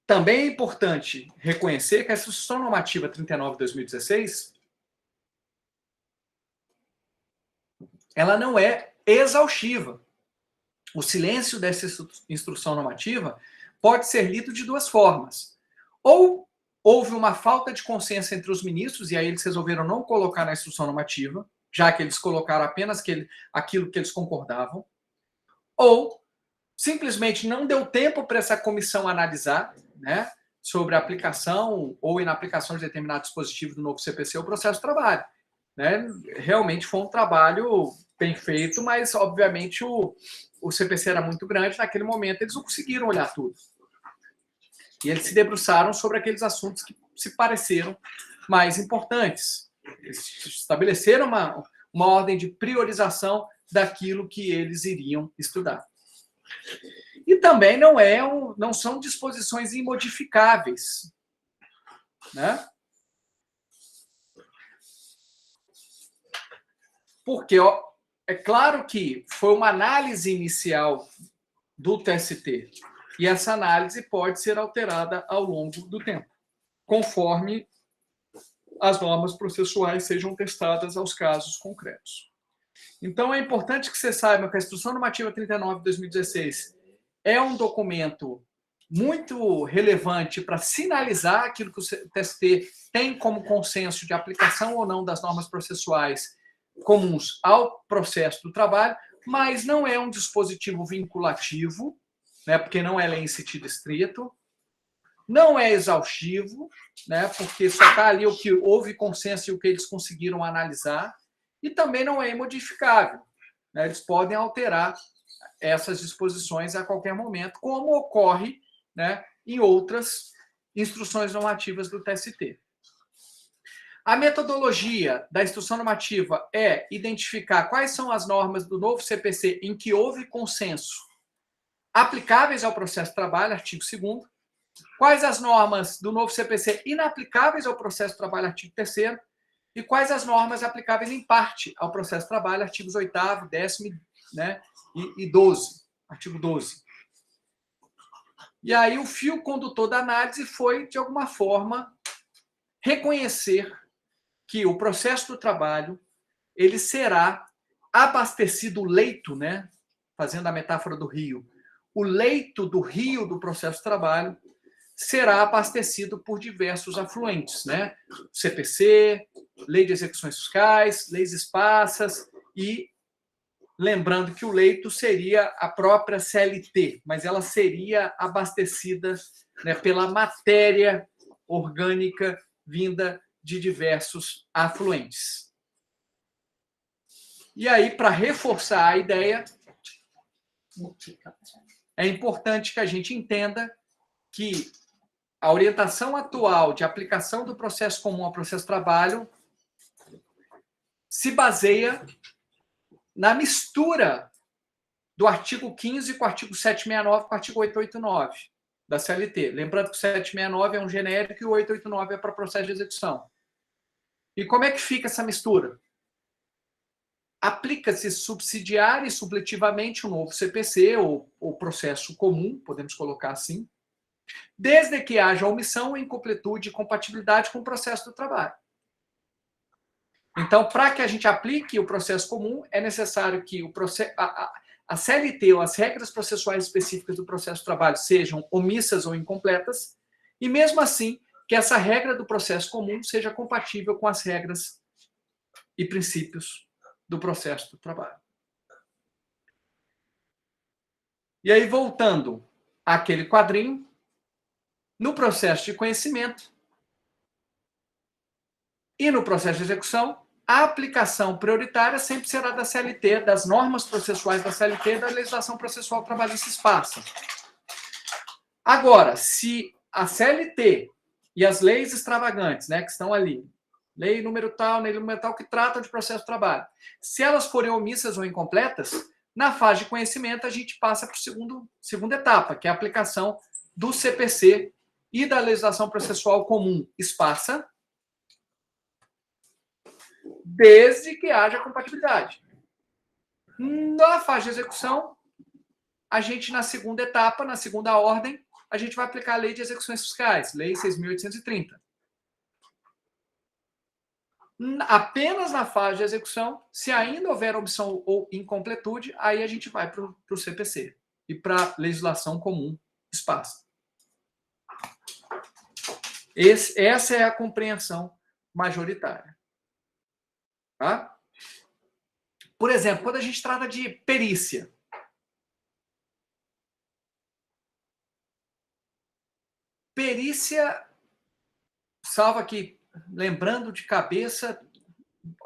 Também é importante reconhecer que a Instrução Normativa 39 de 2016 ela não é exaustiva. O silêncio dessa instrução normativa pode ser lido de duas formas. Ou houve uma falta de consenso entre os ministros, e aí eles resolveram não colocar na instrução normativa, já que eles colocaram apenas aquilo que eles concordavam, ou simplesmente não deu tempo para essa comissão analisar, né, sobre a aplicação ou inaplicação de determinado dispositivo do novo CPC ou processo de trabalho. Né? Realmente foi um trabalho bem feito, mas, obviamente, o CPC era muito grande, naquele momento eles não conseguiram olhar tudo. E eles se debruçaram sobre aqueles assuntos que se pareceram mais importantes. Eles estabeleceram uma ordem de priorização daquilo que eles iriam estudar. E também não são disposições imodificáveis, né? Porque é claro que foi uma análise inicial do TST, e essa análise pode ser alterada ao longo do tempo, conforme as normas processuais sejam testadas aos casos concretos. Então, é importante que você saiba que a Instrução Normativa 39 de 2016 é um documento muito relevante para sinalizar aquilo que o TST tem como consenso de aplicação ou não das normas processuais comuns ao processo do trabalho, mas não é um dispositivo vinculativo, né, porque não é lei em sentido estrito, não é exaustivo, né, porque só está ali o que houve consenso e o que eles conseguiram analisar, e também não é imodificável, né, eles podem alterar essas disposições a qualquer momento, como ocorre, né, em outras instruções normativas do TST. A metodologia da instrução normativa é identificar quais são as normas do novo CPC em que houve consenso aplicáveis ao processo de trabalho, artigo 2º, quais as normas do novo CPC inaplicáveis ao processo de trabalho, artigo 3º, e quais as normas aplicáveis em parte ao processo de trabalho, artigos 8º, 10º, né, e 12, artigo 12. E aí o fio condutor da análise foi, de alguma forma, reconhecer que o processo do trabalho ele será abastecido, o leito, né, fazendo a metáfora do rio, o leito do rio do processo de trabalho será abastecido por diversos afluentes, né? CPC, Lei de Execuções Fiscais, leis esparsas e lembrando que o leito seria a própria CLT, mas ela seria abastecida, né, pela matéria orgânica vinda de diversos afluentes. E aí, para reforçar a ideia, é importante que a gente entenda que a orientação atual de aplicação do processo comum ao processo de trabalho se baseia na mistura do artigo 15 com o artigo 769 com o artigo 889 da CLT. Lembrando que o 769 é um genérico e o 889 é para processo de execução. E como é que fica essa mistura? Aplica-se subsidiária e supletivamente o novo CPC, ou processo comum, podemos colocar assim, desde que haja omissão, incompletude e compatibilidade com o processo do trabalho. Então, para que a gente aplique o processo comum, é necessário que a CLT ou as regras processuais específicas do processo de trabalho sejam omissas ou incompletas, e mesmo assim, que essa regra do processo comum seja compatível com as regras e princípios do processo do trabalho. E aí, voltando àquele quadrinho, no processo de conhecimento e no processo de execução, a aplicação prioritária sempre será da CLT, das normas processuais da CLT e da legislação processual trabalhista esparsa. Agora, se a CLT e as leis extravagantes, né, que estão ali, lei número tal, que tratam de processo de trabalho, se elas forem omissas ou incompletas, na fase de conhecimento a gente passa para a segunda etapa, que é a aplicação do CPC e da legislação processual comum esparsa, desde que haja compatibilidade. Na fase de execução, a gente, na segunda etapa, na segunda ordem, a gente vai aplicar a Lei de Execuções Fiscais, Lei 6.830. Apenas na fase de execução, se ainda houver omissão ou incompletude, aí a gente vai para o CPC e para a legislação comum esparsa. Essa é a compreensão majoritária. Tá? Por exemplo, quando a gente trata de perícia. Perícia, salvo aqui, lembrando de cabeça,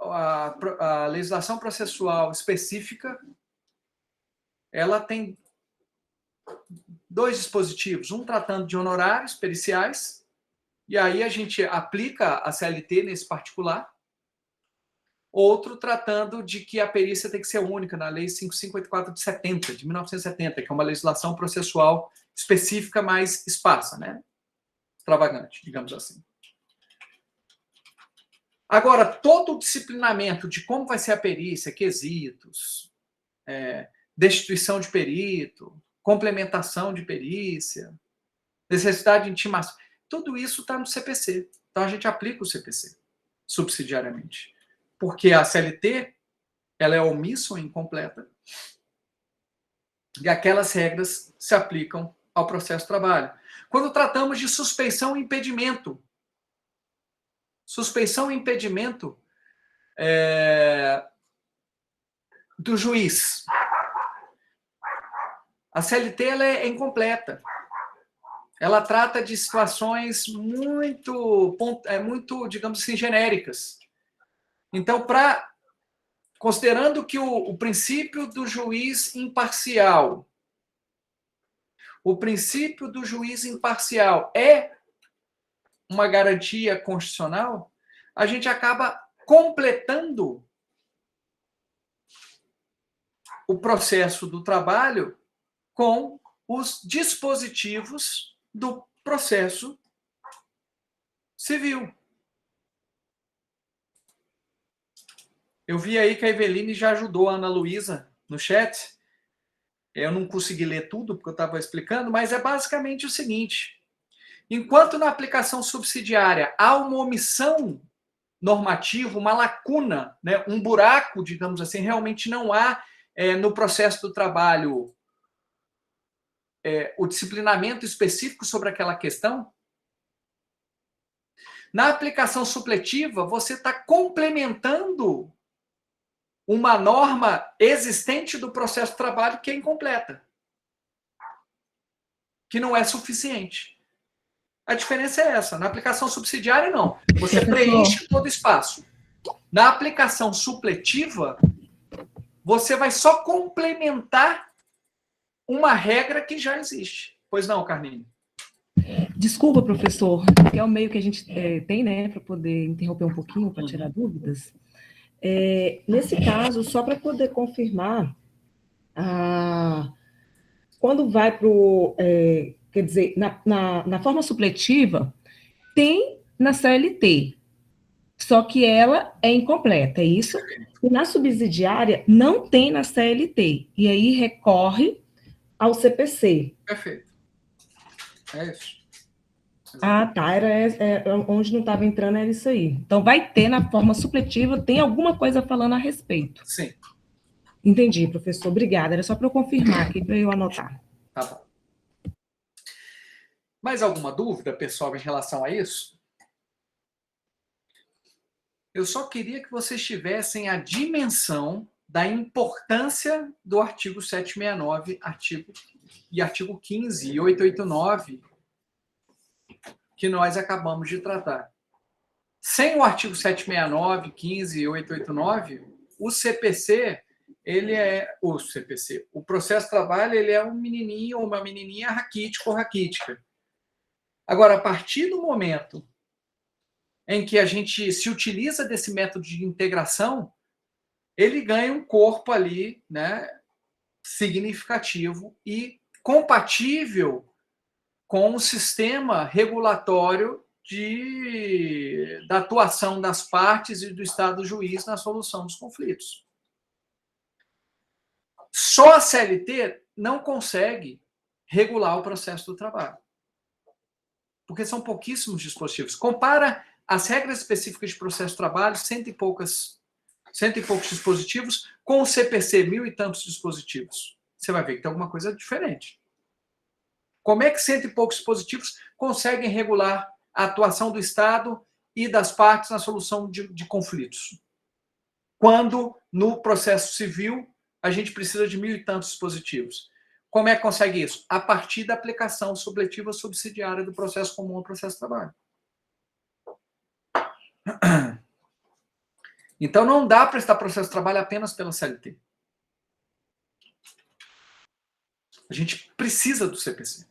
a legislação processual específica, ela tem dois dispositivos, um tratando de honorários periciais, e aí a gente aplica a CLT nesse particular, outro tratando de que a perícia tem que ser única, na Lei 5584 de 1970, que é uma legislação processual específica mais esparsa, né? Extravagante, digamos assim. Agora, todo o disciplinamento de como vai ser a perícia, quesitos, destituição de perito, complementação de perícia, necessidade de intimação, tudo isso está no CPC. Então, a gente aplica o CPC subsidiariamente. Porque a CLT, ela é omissa ou incompleta, e aquelas regras se aplicam ao processo de trabalho. Quando tratamos de suspeição e impedimento, do juiz, a CLT ela é incompleta. Ela trata de situações muito, digamos assim, genéricas. Então, considerando que o princípio do juiz imparcial, é uma garantia constitucional, a gente acaba completando o processo do trabalho com os dispositivos do processo civil. Eu vi aí que a Eveline já ajudou a Ana Luísa no chat. Eu não consegui ler tudo, porque eu estava explicando, mas é basicamente o seguinte. Enquanto na aplicação subsidiária há uma omissão normativa, uma lacuna, né, um buraco, digamos assim, realmente não há no processo do trabalho o disciplinamento específico sobre aquela questão. Na aplicação supletiva, você está complementando uma norma existente do processo de trabalho que é incompleta, que não é suficiente. A diferença é essa. Na aplicação subsidiária, não. Você preenche todo o espaço. Na aplicação supletiva, você vai só complementar uma regra que já existe. Pois não, Carlinhos? Desculpa, professor, que é o meio que a gente tem, né, para poder interromper um pouquinho, para tirar dúvidas. Nesse caso, só para poder confirmar, quando vai para o... quer dizer, na forma supletiva, tem na CLT, só que ela é incompleta, é isso? E na subsidiária, não tem na CLT, e aí recorre ao CPC. Perfeito. É isso. Ah, tá. Era onde não estava entrando, era isso aí. Então, vai ter na forma supletiva, tem alguma coisa falando a respeito. Sim. Entendi, professor. Obrigada. Era só para eu confirmar aqui, para eu anotar. Tá bom. Mais alguma dúvida, pessoal, em relação a isso? Eu só queria que vocês tivessem a dimensão da importância do artigo 769 e artigo 15 e 889 que nós acabamos de tratar. Sem o artigo 769, 15 e 889, o CPC, o processo de trabalho, ele é um menininho ou uma menininha raquítico ou raquítica. Agora, a partir do momento em que a gente se utiliza desse método de integração, ele ganha um corpo ali, né, significativo e compatível com o sistema regulatório da atuação das partes e do Estado juiz na solução dos conflitos. Só a CLT não consegue regular o processo do trabalho, porque são pouquíssimos dispositivos. Compara as regras específicas de processo de trabalho, cento e poucos dispositivos, com o CPC, 1.000 e tantos dispositivos. Você vai ver que tem alguma coisa diferente. Como é que cento e poucos dispositivos conseguem regular a atuação do Estado e das partes na solução de conflitos? Quando, no processo civil, a gente precisa de 1.000 e tantos dispositivos. Como é que consegue isso? A partir da aplicação supletiva subsidiária do processo comum ao processo de trabalho. Então, não dá para estar processo de trabalho apenas pela CLT. A gente precisa do CPC.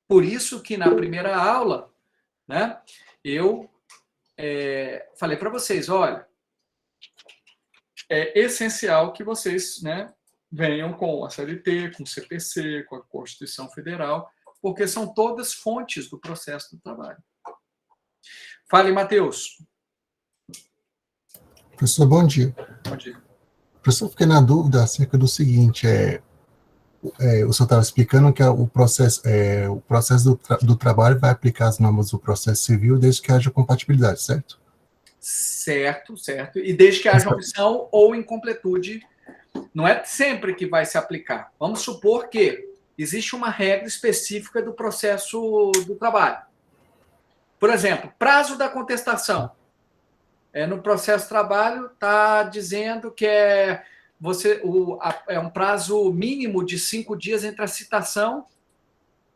Por isso que na primeira aula, né, eu falei para vocês, olha, é essencial que vocês, né, venham com a CLT, com o CPC, com a Constituição Federal, porque são todas fontes do processo do trabalho. Fale, Matheus. Professor, bom dia. Bom dia. Professor, fiquei na dúvida acerca do seguinte, o senhor estava explicando que o processo do trabalho vai aplicar as normas do processo civil desde que haja compatibilidade, certo? Certo, certo. E desde que haja omissão ou incompletude, não é sempre que vai se aplicar. Vamos supor que existe uma regra específica do processo do trabalho. Por exemplo, prazo da contestação. No processo de trabalho está dizendo que é um prazo mínimo de 5 dias entre a citação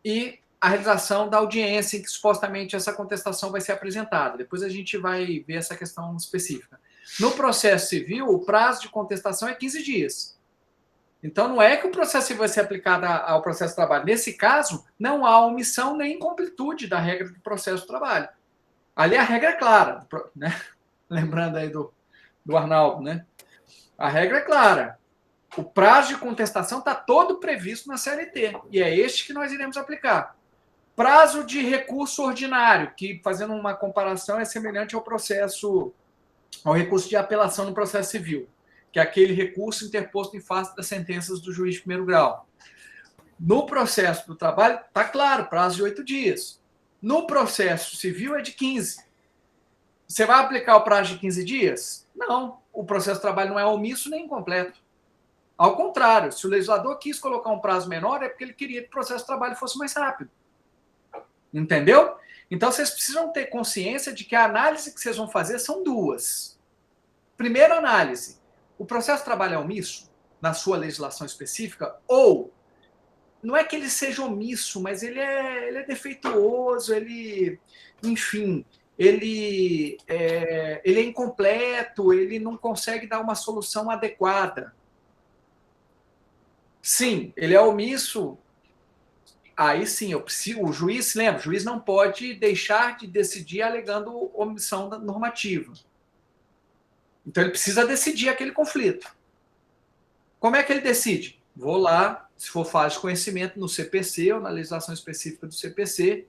e a realização da audiência em que supostamente essa contestação vai ser apresentada. Depois a gente vai ver essa questão específica. No processo civil, o prazo de contestação é 15 dias. Então, não é que o processo civil vai ser aplicado ao processo de trabalho. Nesse caso, não há omissão nem incompletude da regra do processo de trabalho. Ali a regra é clara, né? Lembrando aí do Arnaldo, né? A regra é clara. O prazo de contestação está todo previsto na CLT, e é este que nós iremos aplicar. Prazo de recurso ordinário, que, fazendo uma comparação, é semelhante ao recurso de apelação no processo civil, que é aquele recurso interposto em face das sentenças do juiz de primeiro grau. No processo do trabalho, está claro, prazo de 8 dias. No processo civil é de 15. Você vai aplicar o prazo de 15 dias? Não. O processo de trabalho não é omisso nem incompleto. Ao contrário, se o legislador quis colocar um prazo menor, é porque ele queria que o processo de trabalho fosse mais rápido. Entendeu? Então, vocês precisam ter consciência de que a análise que vocês vão fazer são duas. Primeira análise, o processo de trabalho é omisso na sua legislação específica, ou não é que ele seja omisso, mas ele é defeituoso, enfim, ele é incompleto, ele não consegue dar uma solução adequada. Sim, ele é omisso. Aí sim, o juiz não pode deixar de decidir alegando omissão normativa. Então, ele precisa decidir aquele conflito. Como é que ele decide? Vou lá, se for fase de conhecimento, no CPC ou na legislação específica do CPC,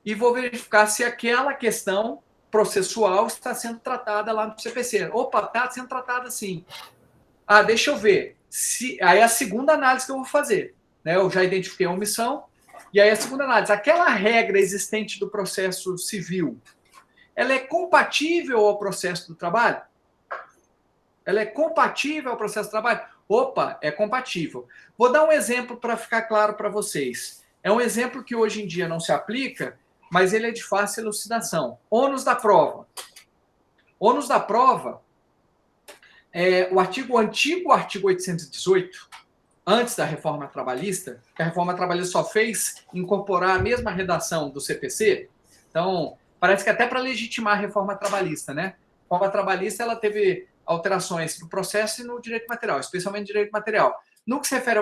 e vou verificar se aquela questão processual está sendo tratada lá no CPC. Opa, está sendo tratada sim. Deixa eu ver. Aí é a segunda análise que eu vou fazer. Né? Eu já identifiquei a omissão, e aí a segunda análise. Aquela regra existente do processo civil, ela é compatível ao processo do trabalho? Ela é compatível ao processo do trabalho? Opa, é compatível. Vou dar um exemplo para ficar claro para vocês. É um exemplo que hoje em dia não se aplica, mas ele é de fácil elucidação. Ônus da prova. Ônus da prova o antigo artigo 818, antes da reforma trabalhista, que a reforma trabalhista só fez incorporar a mesma redação do CPC. Então, parece que até para legitimar a reforma trabalhista, né? A reforma trabalhista ela teve alterações no processo e no direito material, especialmente no direito material. No que se refere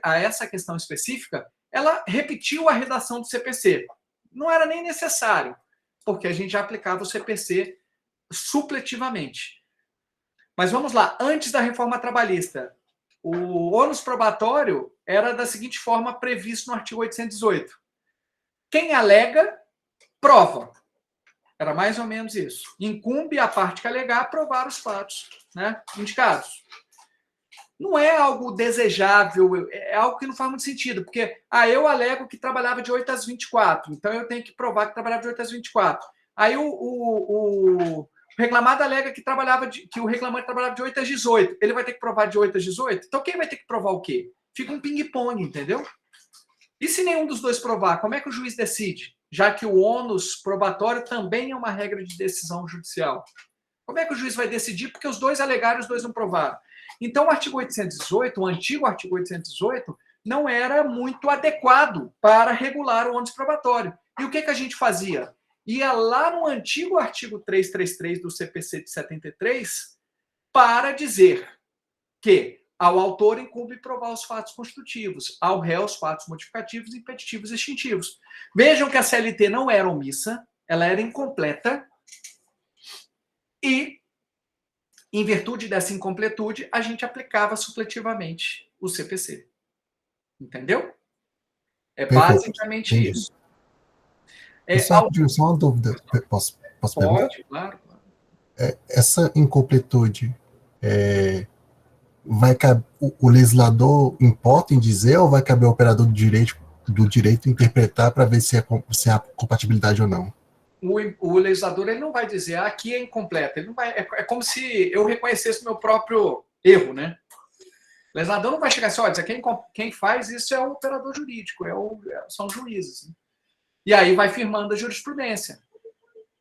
a essa questão específica, ela repetiu a redação do CPC. Não era nem necessário, porque a gente já aplicava o CPC supletivamente. Mas vamos lá, antes da reforma trabalhista, o ônus probatório era da seguinte forma previsto no artigo 818. Quem alega, prova. Era mais ou menos isso. Incumbe a parte que alegar provar os fatos, né, indicados. Não é algo desejável, é algo que não faz muito sentido, porque eu alego que trabalhava de 8 às 24, então eu tenho que provar que trabalhava de 8 às 24. Aí o reclamado alega que o reclamante trabalhava de 8 às 18. Ele vai ter que provar de 8 às 18? Então quem vai ter que provar o quê? Fica um ping-pong, entendeu? E se nenhum dos dois provar, como é que o juiz decide? Já que o ônus probatório também é uma regra de decisão judicial. Como é que o juiz vai decidir? Porque os dois alegaram e os dois não provaram. Então, o artigo 818, o antigo artigo 818, não era muito adequado para regular o ônus probatório. E o que a gente fazia? Ia lá no antigo artigo 333 do CPC de 73 para dizer que ao autor incumbe provar os fatos constitutivos, ao réu os fatos modificativos, impeditivos e extintivos. Vejam que a CLT não era omissa, ela era incompleta, e em virtude dessa incompletude, a gente aplicava supletivamente o CPC. Entendeu? É Perfeito. basicamente Entendi. isso. Só uma dúvida, posso perguntar? Pode, claro. Essa incompletude, o legislador importa em dizer ou vai caber ao operador do direito interpretar para ver se há compatibilidade ou não? O legislador ele não vai dizer aqui é incompleta. Ele não vai, é como se eu reconhecesse o meu próprio erro, né? O legislador não vai chegar assim, olha, quem faz isso é o operador jurídico, são os juízes. Né? E aí vai firmando a jurisprudência.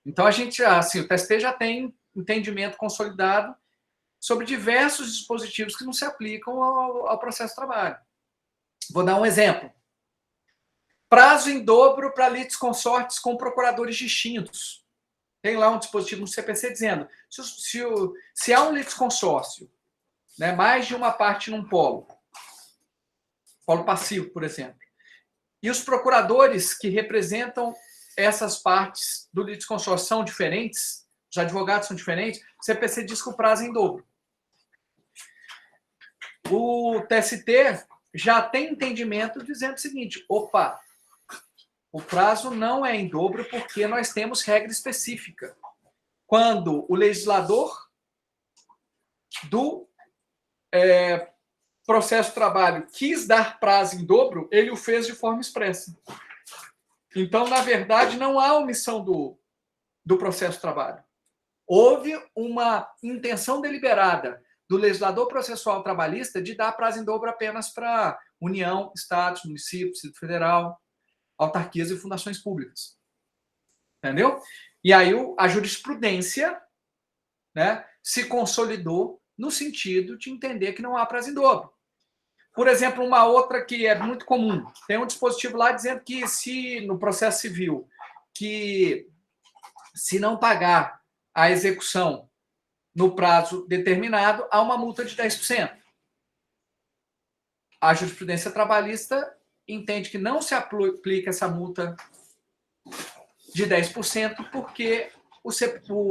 Então, o TST já tem entendimento consolidado sobre diversos dispositivos que não se aplicam ao processo de trabalho. Vou dar um exemplo. Prazo em dobro para litisconsortes com procuradores distintos. Tem lá um dispositivo no CPC dizendo se há um litisconsórcio, né, mais de uma parte num polo passivo, por exemplo, e os procuradores que representam essas partes do litisconsórcio são diferentes, os advogados são diferentes, o CPC diz que o prazo é em dobro. O TST já tem entendimento dizendo o seguinte, opa, o prazo não é em dobro porque nós temos regra específica. Quando o legislador do processo de trabalho quis dar prazo em dobro, ele o fez de forma expressa. Então, na verdade, não há omissão do processo de trabalho. Houve uma intenção deliberada do legislador processual trabalhista de dar prazo em dobro apenas para União, Estados, municípios, Distrito Federal, autarquias e fundações públicas. Entendeu? E aí a jurisprudência, né, se consolidou no sentido de entender que não há prazo em dobro. Por exemplo, uma outra que é muito comum, tem um dispositivo lá dizendo que se no processo civil, que se não pagar a execução no prazo determinado, há uma multa de 10%. A jurisprudência trabalhista entende que não se aplica essa multa de 10% porque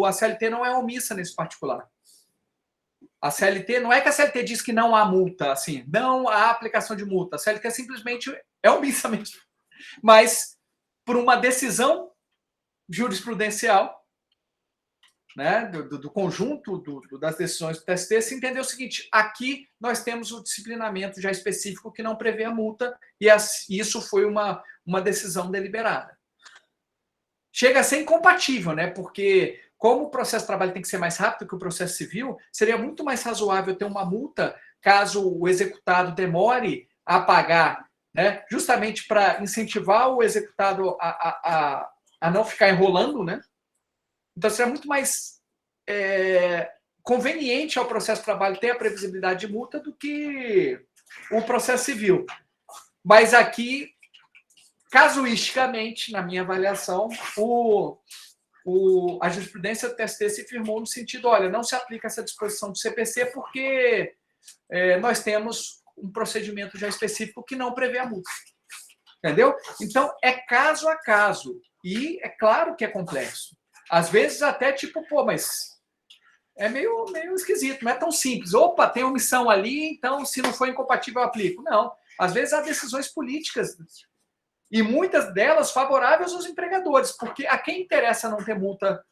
a CLT não é omissa nesse particular. A CLT, não é que a CLT diz que não há multa, assim, não há aplicação de multa. A CLT simplesmente é omissa mesmo. Mas, por uma decisão jurisprudencial, né, do conjunto das decisões do TST, se entendeu o seguinte, aqui nós temos o disciplinamento já específico que não prevê a multa, e isso foi uma decisão deliberada. Chega a ser incompatível, né? Porque como o processo de trabalho tem que ser mais rápido que o processo civil, seria muito mais razoável ter uma multa caso o executado demore a pagar, né? Justamente para incentivar o executado a não ficar enrolando, né? Então, seria muito mais conveniente ao processo de trabalho ter a previsibilidade de multa do que o processo civil. Mas aqui, casuisticamente, na minha avaliação, a jurisprudência do TST se firmou no sentido, olha, não se aplica essa disposição do CPC porque nós temos um procedimento já específico que não prevê a multa. Entendeu? Então, é caso a caso. E é claro que é complexo. Às vezes até tipo, mas é meio esquisito, não é tão simples. Opa, tem omissão ali, então se não for incompatível eu aplico. Não. Às vezes há decisões políticas e muitas delas favoráveis aos empregadores, porque a quem interessa não ter multa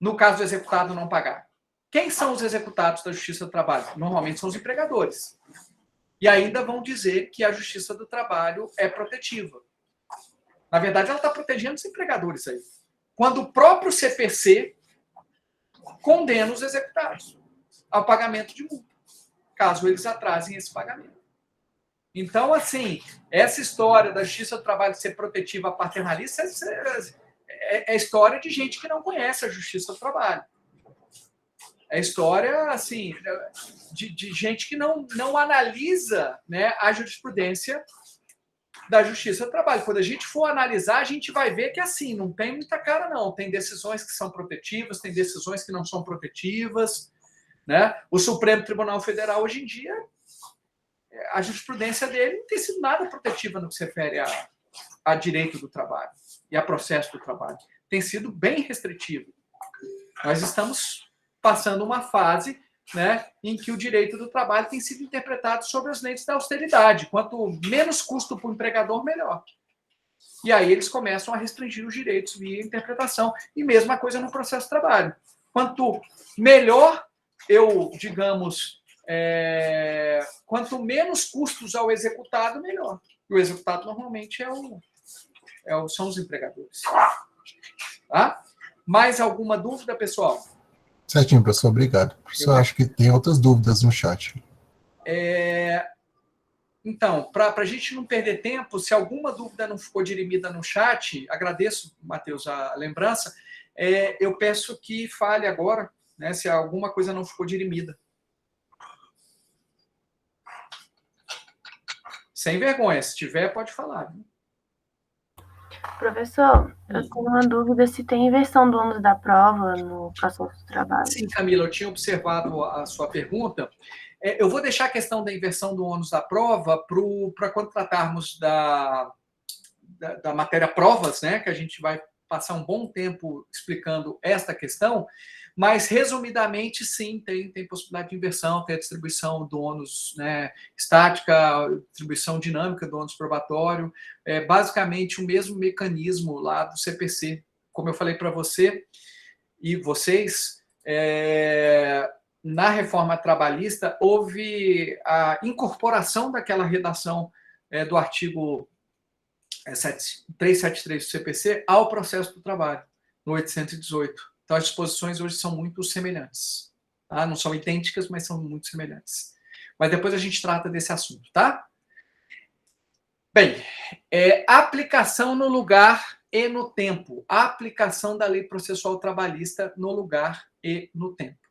no caso do executado não pagar? Quem são os executados da Justiça do Trabalho? Normalmente são os empregadores. E ainda vão dizer que a Justiça do Trabalho é protetiva. Na verdade, ela está protegendo os empregadores aí. Quando o próprio CPC condena os executados ao pagamento de multa, caso eles atrasem esse pagamento. Então, assim, essa história da Justiça do Trabalho ser protetiva paternalista é história de gente que não conhece a Justiça do Trabalho. É história, assim, de gente que não analisa, né, a jurisprudência da Justiça do Trabalho. Quando a gente for analisar, a gente vai ver que, assim, não tem muita cara, não. Tem decisões que são protetivas, tem decisões que não são protetivas, né? O Supremo Tribunal Federal, hoje em dia, a jurisprudência dele não tem sido nada protetiva no que se refere a direito do trabalho e a processo do trabalho. Tem sido bem restritivo. Nós estamos passando uma fase, né, em que o direito do trabalho tem sido interpretado sob as lentes da austeridade. Quanto menos custo para o empregador, melhor. E aí eles começam a restringir os direitos via interpretação. E mesma coisa no processo de trabalho. Quanto melhor eu, digamos, quanto menos custos ao executado, melhor. E o executado normalmente são os empregadores. Tá? Mais alguma dúvida, pessoal? Certinho, professor, obrigado. Professor, acho que tem outras dúvidas no chat. Então, para a gente não perder tempo, se alguma dúvida não ficou dirimida no chat, agradeço, Matheus, a lembrança, eu peço que fale agora, né, se alguma coisa não ficou dirimida. Sem vergonha, se tiver, pode falar. Viu? Professor, eu tenho uma dúvida se tem inversão do ônus da prova no processo de trabalho. Sim, Camila, eu tinha observado a sua pergunta. Eu vou deixar a questão da inversão do ônus da prova para quando tratarmos da matéria provas, né, que a gente vai passar um bom tempo explicando esta questão, mas, resumidamente, sim, tem possibilidade de inversão, tem a distribuição do ônus, né, estática, distribuição dinâmica do ônus probatório, basicamente o mesmo mecanismo lá do CPC. Como eu falei para você e vocês, na reforma trabalhista, houve a incorporação daquela redação do artigo 373 do CPC ao processo do trabalho, no 818. Então, as disposições hoje são muito semelhantes. Tá? Não são idênticas, mas são muito semelhantes. Mas depois a gente trata desse assunto, tá? Bem, aplicação no lugar e no tempo. A aplicação da lei processual trabalhista no lugar e no tempo.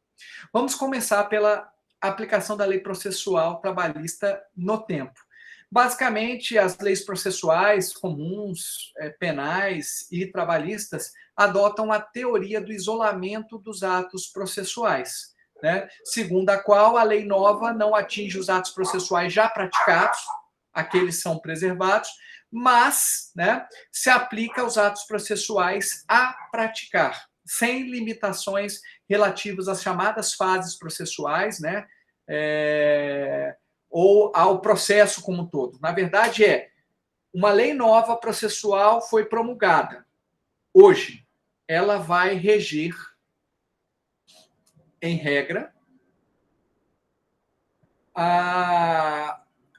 Vamos começar pela aplicação da lei processual trabalhista no tempo. Basicamente, as leis processuais comuns, penais e trabalhistas adotam a teoria do isolamento dos atos processuais, né? Segundo a qual a lei nova não atinge os atos processuais já praticados, aqueles são preservados, mas, né, se aplica aos atos processuais a praticar, sem limitações relativas às chamadas fases processuais, né? Ou ao processo como um todo. Na verdade, uma lei nova processual foi promulgada. Hoje, ela vai reger, em regra,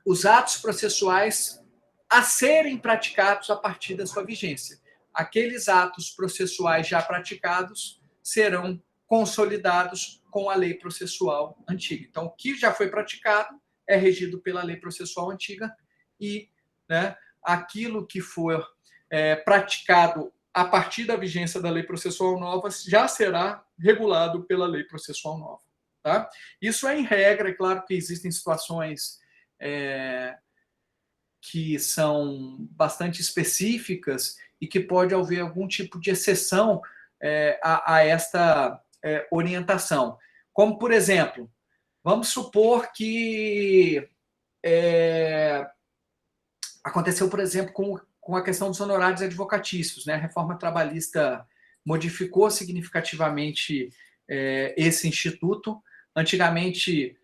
os atos processuais a serem praticados a partir da sua vigência. Aqueles atos processuais já praticados serão consolidados com a lei processual antiga. Então, o que já foi praticado é regido pela lei processual antiga e, né, aquilo que for praticado a partir da vigência da lei processual nova já será regulado pela lei processual nova. Tá? Isso é em regra, é claro que existem situações que são bastante específicas e que pode haver algum tipo de exceção a esta orientação. Como, por exemplo, vamos supor que aconteceu, por exemplo, com a questão dos honorários advocatícios, né? A reforma trabalhista modificou significativamente esse instituto. Antigamente,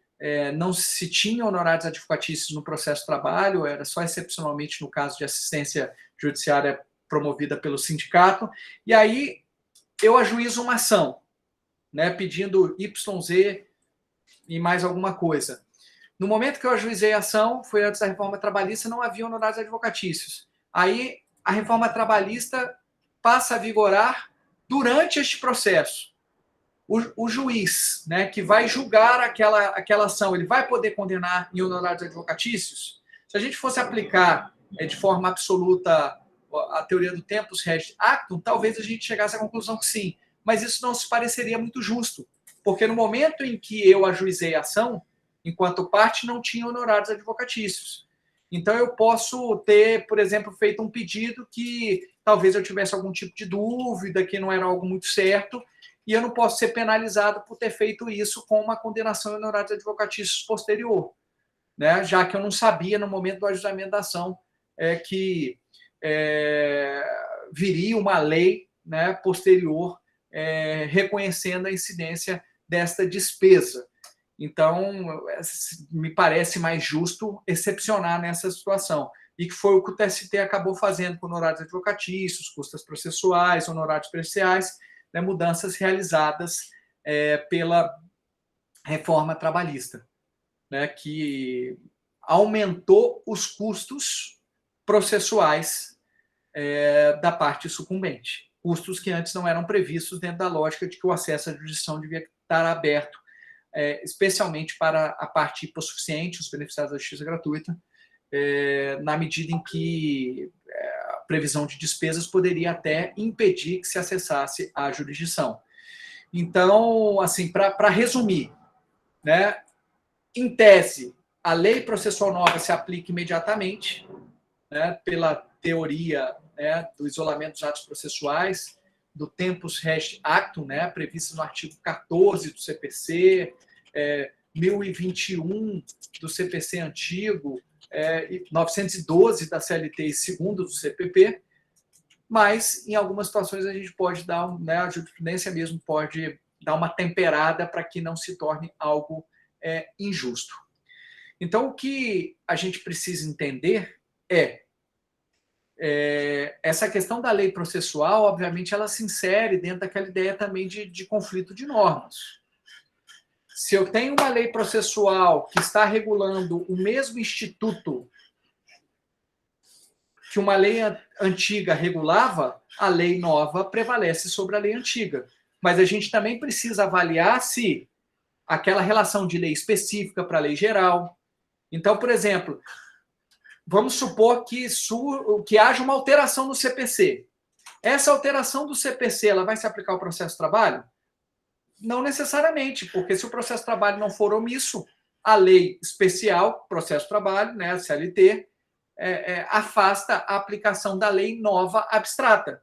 não se tinha honorários advocatícios no processo de trabalho, era só excepcionalmente no caso de assistência judiciária promovida pelo sindicato. E aí eu ajuizo uma ação, né, pedindo YZ e mais alguma coisa. No momento que eu ajuizei a ação, foi antes da reforma trabalhista, não havia honorários advocatícios. Aí a reforma trabalhista passa a vigorar durante este processo. O juiz, né, que vai julgar aquela ação, ele vai poder condenar em honorários advocatícios? Se a gente fosse aplicar de forma absoluta a teoria do tempus regit actum, talvez a gente chegasse à conclusão que sim, mas isso não se pareceria muito justo, porque no momento em que eu ajuizei a ação, enquanto parte, não tinha honorários advocatícios. Então, eu posso ter, por exemplo, feito um pedido que talvez eu tivesse algum tipo de dúvida, que não era algo muito certo, e eu não posso ser penalizado por ter feito isso com uma condenação em honorários advocatícios posterior, né? Já que eu não sabia, no momento do ajuizamento da ação, que viria uma lei, né, posterior reconhecendo a incidência desta despesa. Então, me parece mais justo excepcionar nessa situação. E que foi o que o TST acabou fazendo com honorários advocatícios, custas processuais, honorários especiais, né, mudanças realizadas pela reforma trabalhista, né, que aumentou os custos processuais da parte sucumbente. Custos que antes não eram previstos dentro da lógica de que o acesso à jurisdição devia estar aberto, especialmente para a parte hipossuficiente, os beneficiários da justiça gratuita, na medida em que a previsão de despesas poderia até impedir que se acessasse a jurisdição. Então, assim, para resumir, né, em tese, a lei processual nova se aplica imediatamente, né, pela teoria, né, do isolamento dos atos processuais, do tempus rest actum, né, previsto no artigo 14 do CPC, 1021 do CPC antigo, 912 da CLT e segundo do CPP, mas em algumas situações a gente pode dar, né, a jurisprudência mesmo pode dar uma temperada para que não se torne algo injusto. Então, o que a gente precisa entender essa questão da lei processual, obviamente, ela se insere dentro daquela ideia também de conflito de normas. Se eu tenho uma lei processual que está regulando o mesmo instituto que uma lei antiga regulava, a lei nova prevalece sobre a lei antiga. Mas a gente também precisa avaliar se aquela relação de lei específica para a lei geral. Então, por exemplo, vamos supor que haja uma alteração no CPC. Essa alteração do CPC, ela vai se aplicar ao processo de trabalho? Não necessariamente, porque se o processo de trabalho não for omisso, a lei especial, processo de trabalho, né, a CLT, afasta a aplicação da lei nova abstrata.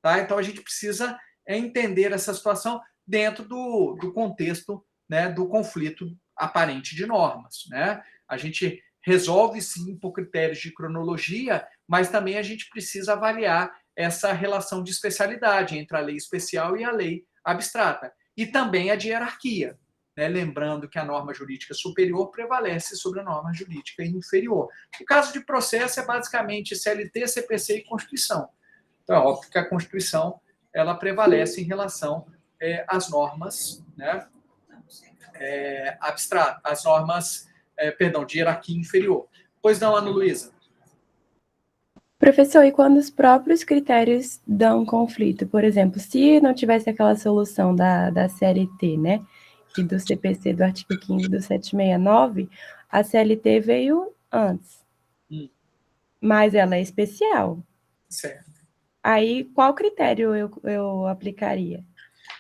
Tá? Então, a gente precisa entender essa situação dentro do contexto, né, do conflito aparente de normas. Né? A gente resolve, sim, por critérios de cronologia, mas também a gente precisa avaliar essa relação de especialidade entre a lei especial e a lei abstrata. E também a de hierarquia, né? Lembrando que a norma jurídica superior prevalece sobre a norma jurídica inferior. O caso de processo é basicamente CLT, CPC e Constituição. Então, é óbvio que a Constituição ela prevalece em relação às normas, né, abstratas, as normas, de hierarquia inferior. Pois não, Ana Luísa? Professor, e quando os próprios critérios dão conflito? Por exemplo, se não tivesse aquela solução da CLT, né, e do CPC do artigo 15 do 769, a CLT veio antes. Mas ela é especial. Certo. Aí, qual critério eu aplicaria?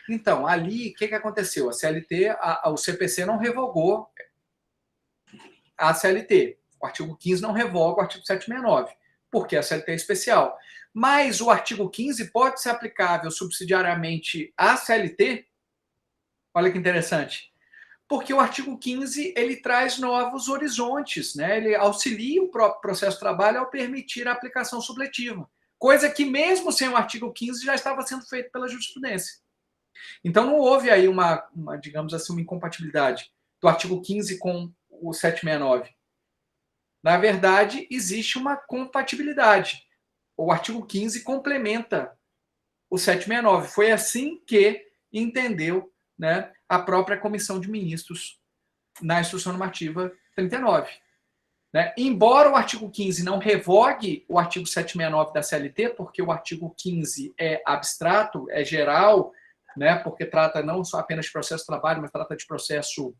Então, ali, o que aconteceu? A CLT, o CPC não revogou a CLT. O artigo 15 não revoga o artigo 769, porque a CLT é especial. Mas o artigo 15 pode ser aplicável subsidiariamente à CLT? Olha que interessante. Porque o artigo 15 ele traz novos horizontes, né? Ele auxilia o próprio processo de trabalho ao permitir a aplicação supletiva, coisa que mesmo sem o artigo 15 já estava sendo feito pela jurisprudência. Então não houve aí uma digamos assim, uma incompatibilidade do artigo 15 com o 769. Na verdade, existe uma compatibilidade. O artigo 15 complementa o 769. Foi assim que entendeu, né, a própria Comissão de Ministros na Instrução Normativa 39. Né? Embora o artigo 15 não revogue o artigo 769 da CLT, porque o artigo 15 é abstrato, é geral, né, porque trata não só apenas de processo de trabalho, mas trata de processo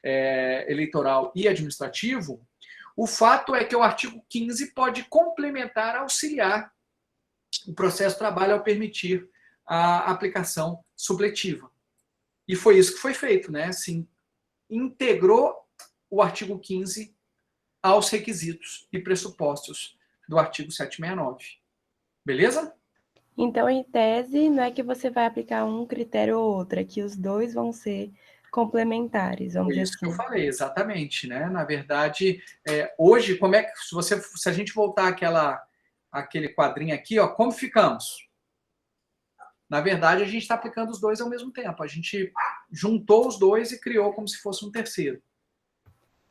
eleitoral e administrativo, o fato é que o artigo 15 pode complementar, auxiliar o processo de trabalho ao permitir a aplicação supletiva. E foi isso que foi feito, né? Assim, integrou o artigo 15 aos requisitos e pressupostos do artigo 769. Beleza? Então, em tese, não é que você vai aplicar um critério ou outro, é que os dois vão ser complementares, vamos dizer assim. Foi isso que eu falei, exatamente, né? Na verdade, hoje, como é que se a gente voltar aquele quadrinho aqui, ó, como ficamos? Na verdade, a gente está aplicando os dois ao mesmo tempo. A gente juntou os dois e criou como se fosse um terceiro.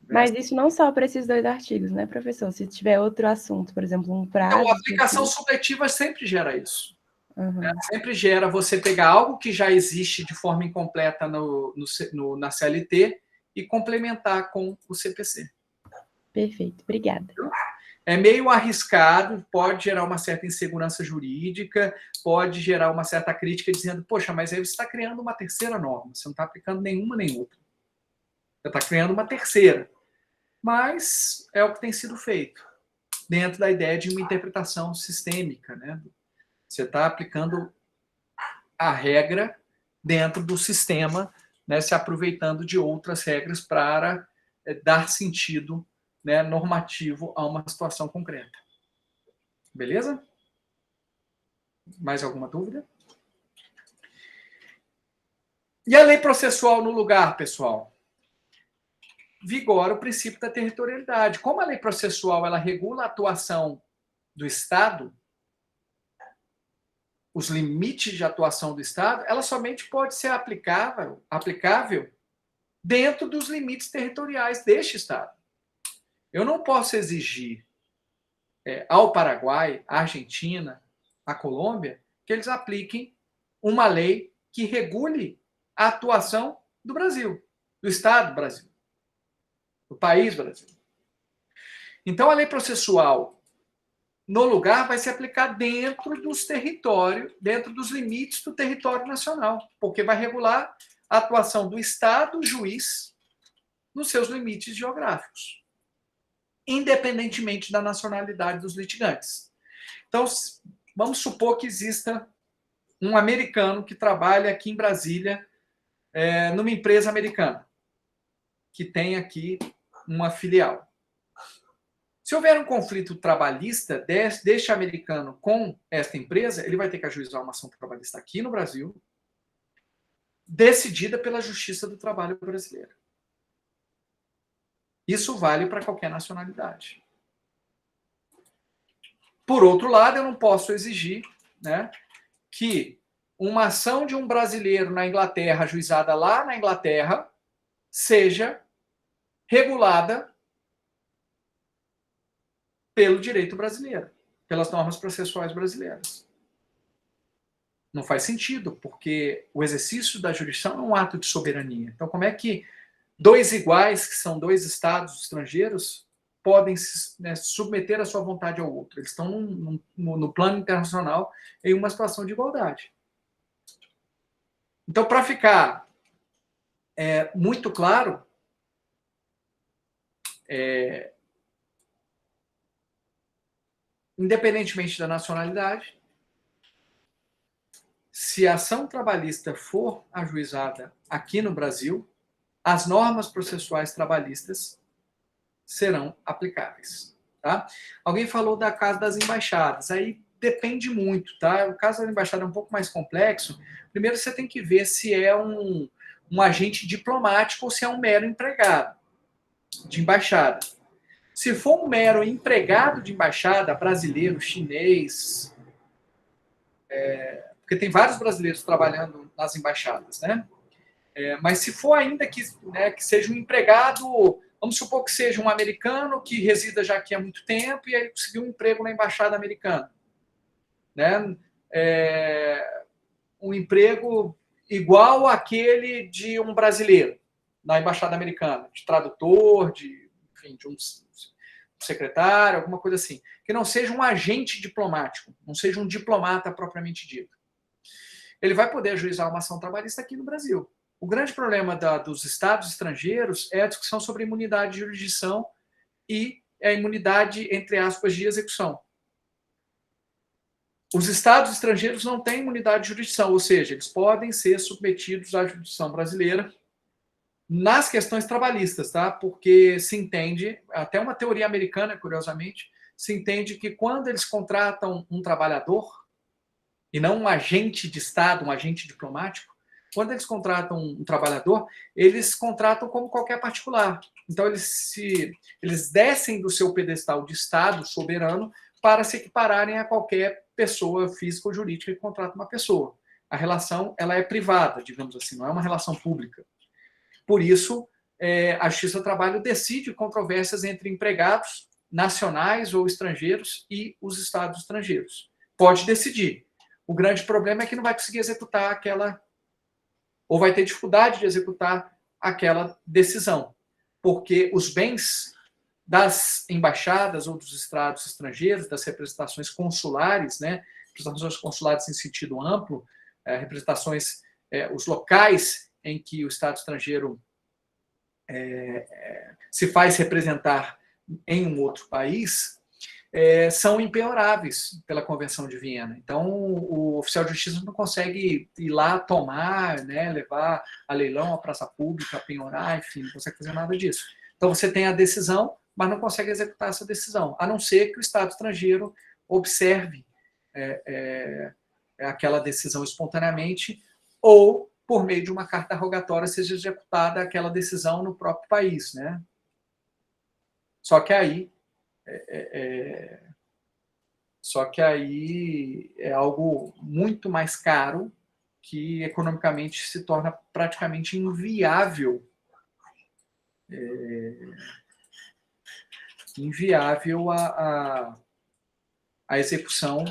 Mas isso não só para esses 2 artigos, né, professor? Se tiver outro assunto, por exemplo, um prazo... Então, a aplicação supletiva sempre gera isso. Uhum. Sempre gera você pegar algo que já existe de forma incompleta na CLT e complementar com o CPC. Perfeito, obrigada. É meio arriscado, pode gerar uma certa insegurança jurídica, pode gerar uma certa crítica dizendo, poxa, mas aí você está criando uma terceira norma, você não está aplicando nenhuma nem outra. Você está criando uma terceira. Mas é o que tem sido feito, dentro da ideia de uma interpretação sistêmica, né? Você está aplicando a regra dentro do sistema, né, se aproveitando de outras regras para dar sentido, né, normativo a uma situação concreta. Beleza? Mais alguma dúvida? E a lei processual no lugar, pessoal? Vigora o princípio da territorialidade. Como a lei processual ela regula a atuação do Estado, os limites de atuação do Estado, ela somente pode ser aplicável dentro dos limites territoriais deste Estado. Eu não posso exigir ao Paraguai, à Argentina, à Colômbia, que eles apliquem uma lei que regule a atuação do Brasil, do Estado do Brasil, do país Brasil. Então, a lei processual, no lugar, vai se aplicar dentro dos territórios, dentro dos limites do território nacional, porque vai regular a atuação do Estado, juiz, nos seus limites geográficos, independentemente da nacionalidade dos litigantes. Então, vamos supor que exista um americano que trabalha aqui em Brasília, numa empresa americana, que tem aqui uma filial. Se houver um conflito trabalhista deste americano com esta empresa, ele vai ter que ajuizar uma ação trabalhista aqui no Brasil, decidida pela Justiça do Trabalho brasileira. Isso vale para qualquer nacionalidade. Por outro lado, eu não posso exigir, né, que uma ação de um brasileiro na Inglaterra, ajuizada lá na Inglaterra, seja regulada pelo direito brasileiro, pelas normas processuais brasileiras. Não faz sentido, porque o exercício da jurisdição é um ato de soberania. Então, como é que dois iguais, que são dois estados estrangeiros, podem se submeter a sua vontade ao outro? Eles estão no plano internacional em uma situação de igualdade. Então, para ficar muito claro, independentemente da nacionalidade, se a ação trabalhista for ajuizada aqui no Brasil, as normas processuais trabalhistas serão aplicáveis. Tá? Alguém falou da casa das embaixadas. Aí depende muito. Tá? O caso da embaixada é um pouco mais complexo. Primeiro você tem que ver se é um agente diplomático ou se é um mero empregado de embaixada. Se for um mero empregado de embaixada, brasileiro, chinês, porque tem vários brasileiros trabalhando nas embaixadas, né? Mas se for ainda que seja um empregado, vamos supor que seja um americano que resida já aqui há muito tempo e ele conseguiu um emprego na embaixada americana, né? Um emprego igual àquele de um brasileiro na embaixada americana, de tradutor, de um secretário, alguma coisa assim, que não seja um agente diplomático, não seja um diplomata propriamente dito. Ele vai poder ajuizar uma ação trabalhista aqui no Brasil. O grande problema dos estados estrangeiros é a discussão sobre imunidade de jurisdição e a imunidade, entre aspas, de execução. Os estados estrangeiros não têm imunidade de jurisdição, ou seja, eles podem ser submetidos à jurisdição brasileira nas questões trabalhistas, tá? Porque se entende, até uma teoria americana, curiosamente, se entende que quando eles contratam um trabalhador, e não um agente de Estado, um agente diplomático, quando eles contratam um trabalhador, eles contratam como qualquer particular. Então, eles descem do seu pedestal de Estado soberano para se equipararem a qualquer pessoa física ou jurídica que contrata uma pessoa. A relação ela é privada, digamos assim, não é uma relação pública. Por isso, a Justiça do Trabalho decide controvérsias entre empregados nacionais ou estrangeiros e os estados estrangeiros. Pode decidir. O grande problema é que não vai conseguir executar aquela, ou vai ter dificuldade de executar aquela decisão, porque os bens das embaixadas ou dos estados estrangeiros, das representações consulares, né, representações consulares em sentido amplo, representações, os locais em que o estado estrangeiro se faz representar em um outro país, são impenhoráveis pela Convenção de Viena. Então, o oficial de justiça não consegue ir lá tomar, né, levar a leilão, a praça pública, penhorar, enfim, não consegue fazer nada disso. Então, você tem a decisão, mas não consegue executar essa decisão, a não ser que o Estado estrangeiro observe aquela decisão espontaneamente ou, por meio de uma carta rogatória, seja executada aquela decisão no próprio país, né? Só que aí é algo muito mais caro, que economicamente se torna praticamente inviável a execução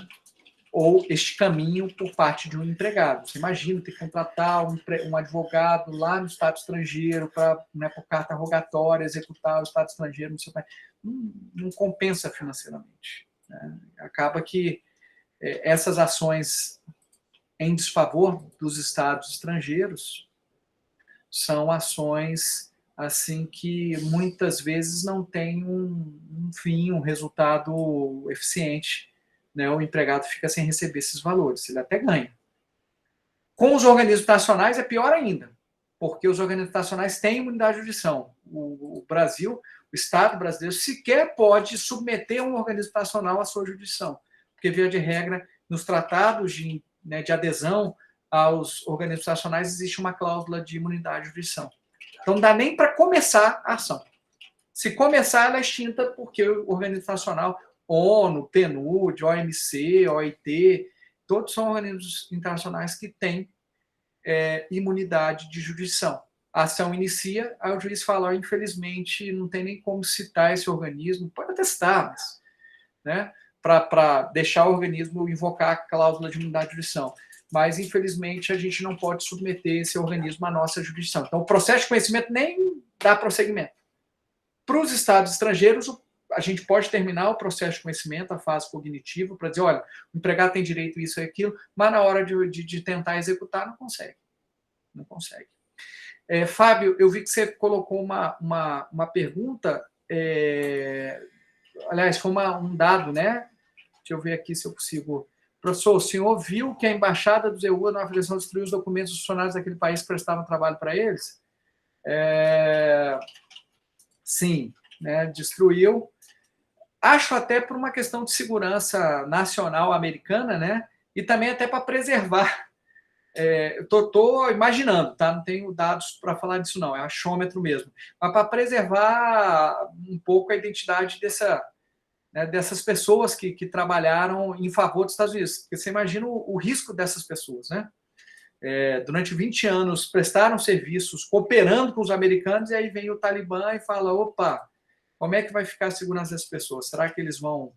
ou este caminho por parte de um empregado. Você imagina ter que contratar um advogado lá no estado estrangeiro para, né, por carta rogatória, executar o estado estrangeiro no seu país. Não compensa financeiramente, né? Acaba que essas ações em desfavor dos estados estrangeiros são ações assim que muitas vezes não têm um fim, um resultado eficiente, né? O empregado fica sem receber esses valores, ele até ganha. Com os organismos nacionais é pior ainda, porque os organismos nacionais têm imunidade de jurisdição. O Brasil, o Estado brasileiro, sequer pode submeter um organismo nacional à sua jurisdição, porque, via de regra, nos tratados de adesão aos organismos nacionais existe uma cláusula de imunidade de jurisdição. Então, não dá nem para começar a ação. Se começar, ela é extinta porque o organismo nacional, ONU, PNUD, OMC, OIT, todos são organismos internacionais que têm imunidade de jurisdição. A ação inicia, aí o juiz fala, infelizmente, não tem nem como citar esse organismo, pode até citar, mas, né, para deixar o organismo invocar a cláusula de imunidade de jurisdição. Mas, infelizmente, a gente não pode submeter esse organismo à nossa jurisdição. Então, o processo de conhecimento nem dá prosseguimento. Para os estados estrangeiros, a gente pode terminar o processo de conhecimento, a fase cognitiva, para dizer, olha, o empregado tem direito a isso e aquilo, mas na hora de tentar executar, não consegue. Não consegue. Fábio, eu vi que você colocou uma pergunta, aliás, foi um dado, né? Deixa eu ver aqui se eu consigo... Professor, o senhor viu que a embaixada do ZEU na Afeganistão destruiu os documentos dos funcionários daquele país que prestavam trabalho para eles? Sim, né, destruiu. Acho até por uma questão de segurança nacional americana, né? E também até para preservar. Estou imaginando, tá? Não tenho dados para falar disso, não. É achômetro mesmo. Mas para preservar um pouco a identidade dessas pessoas que trabalharam em favor dos Estados Unidos. Porque você imagina o risco dessas pessoas, né? Durante 20 anos prestaram serviços cooperando com os americanos e aí vem o Talibã e fala, opa, como é que vai ficar a segurança dessas pessoas? Será que eles vão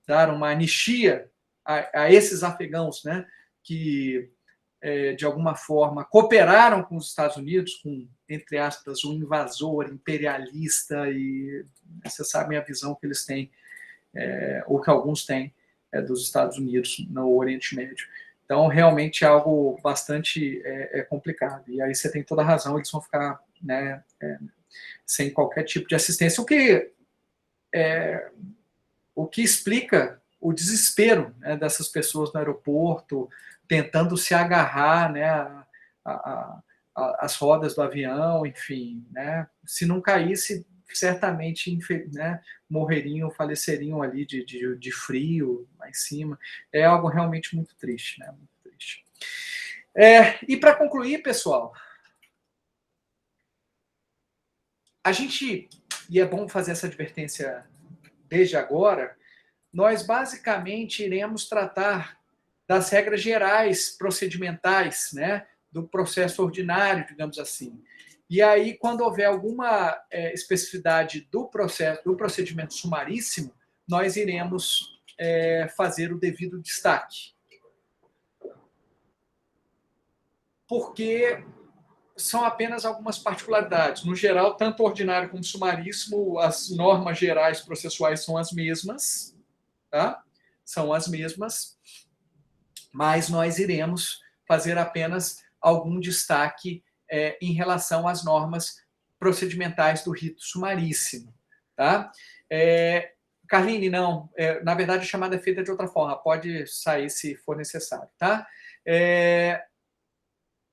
dar uma anistia a esses afegãos, né, que, de alguma forma, cooperaram com os Estados Unidos, com, entre aspas, um invasor imperialista, e vocês sabem a visão que eles têm, ou que alguns têm, dos Estados Unidos no Oriente Médio. Então, realmente é algo bastante complicado. E aí você tem toda a razão, eles vão ficar, né, sem qualquer tipo de assistência, o que explica o desespero, né, dessas pessoas no aeroporto, tentando se agarrar, né, às rodas do avião, enfim, né, se não caísse, certamente, né, morreriam, faleceriam ali de frio lá em cima. É algo realmente muito triste, né, muito triste. E para concluir, pessoal, a gente, e é bom fazer essa advertência desde agora, nós basicamente iremos tratar das regras gerais procedimentais, né, do processo ordinário, digamos assim. E aí, quando houver alguma especificidade do procedimento sumaríssimo, nós iremos fazer o devido destaque. Porque são apenas algumas particularidades. No geral, tanto ordinário como sumaríssimo, as normas gerais processuais são as mesmas, tá? São as mesmas, mas nós iremos fazer apenas algum destaque em relação às normas procedimentais do rito sumaríssimo, tá? Carline, não, na verdade a chamada é feita de outra forma, pode sair se for necessário, tá?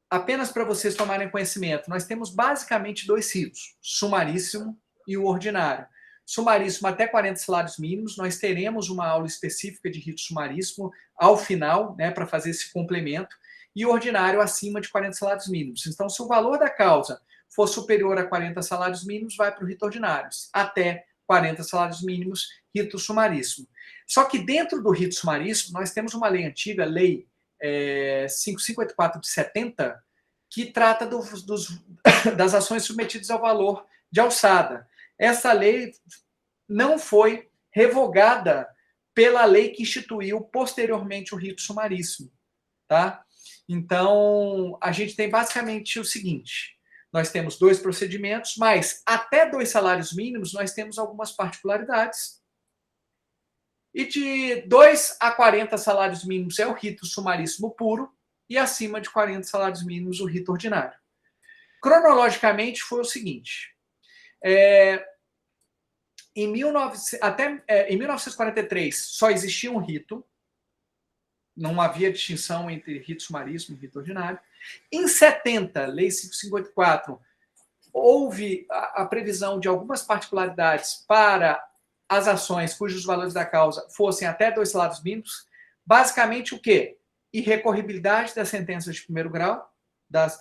Apenas para vocês tomarem conhecimento, nós temos basicamente dois ritos, sumaríssimo e o ordinário. Sumaríssimo até 40 salários mínimos, nós teremos uma aula específica de rito sumaríssimo ao final, né, para fazer esse complemento, e o ordinário acima de 40 salários mínimos. Então, se o valor da causa for superior a 40 salários mínimos, vai para o rito ordinário. Até 40 salários mínimos, rito sumaríssimo. Só que dentro do rito sumaríssimo, nós temos uma lei antiga, lei 554 de 70, que trata das ações submetidas ao valor de alçada. Essa lei não foi revogada pela lei que instituiu posteriormente o rito sumaríssimo, tá? Então, a gente tem basicamente o seguinte, nós temos dois procedimentos, mas até 2 salários mínimos nós temos algumas particularidades. E de 2 a 40 salários mínimos é o rito sumaríssimo puro, e acima de 40 salários mínimos o rito ordinário. Cronologicamente foi o seguinte, em 1943 só existia um rito, não havia distinção entre rito sumaríssimo e rito ordinário. Em 70, lei 554, houve a previsão de algumas particularidades para as ações cujos valores da causa fossem até 2 salários mínimos. Basicamente, o quê? Irrecorribilidade das sentenças de primeiro grau, das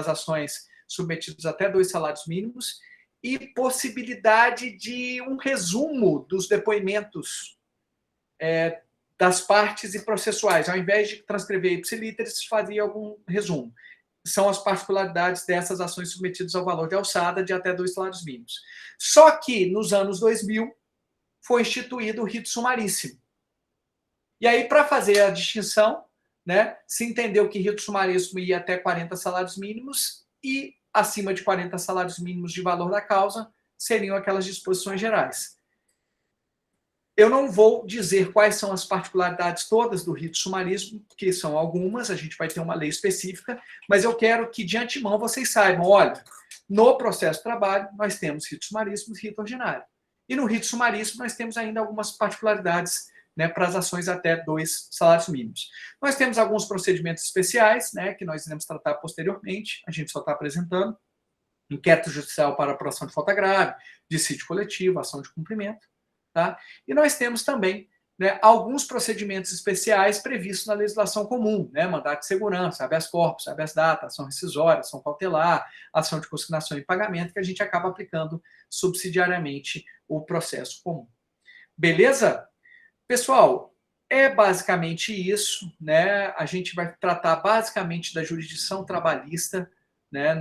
ações submetidas até 2 salários mínimos, e possibilidade de um resumo dos depoimentos das partes e processuais. Ao invés de transcrever ipsilíteres, fazia algum resumo. São as particularidades dessas ações submetidas ao valor de alçada de até 2 salários mínimos. Só que, nos anos 2000, foi instituído o rito sumaríssimo. E aí, para fazer a distinção, né, se entendeu que rito sumaríssimo ia até 40 salários mínimos e acima de 40 salários mínimos de valor da causa seriam aquelas disposições gerais. Eu não vou dizer quais são as particularidades todas do rito sumaríssimo, que são algumas, a gente vai ter uma lei específica, mas eu quero que, de antemão, vocês saibam, olha, no processo de trabalho, nós temos rito sumaríssimo e rito ordinário. E no rito sumaríssimo, nós temos ainda algumas particularidades, né, para as ações até 2 salários mínimos. Nós temos alguns procedimentos especiais, né, que nós iremos tratar posteriormente, a gente só está apresentando, inquérito judicial para apuração de falta grave, dissídio coletivo, ação de cumprimento, tá? E nós temos também, né, alguns procedimentos especiais previstos na legislação comum, né, mandato de segurança, habeas corpus, habeas data, ação rescisória, ação cautelar, ação de consignação e pagamento, que a gente acaba aplicando subsidiariamente o processo comum. Beleza? Pessoal, é basicamente isso, né? A gente vai tratar basicamente da jurisdição trabalhista, né,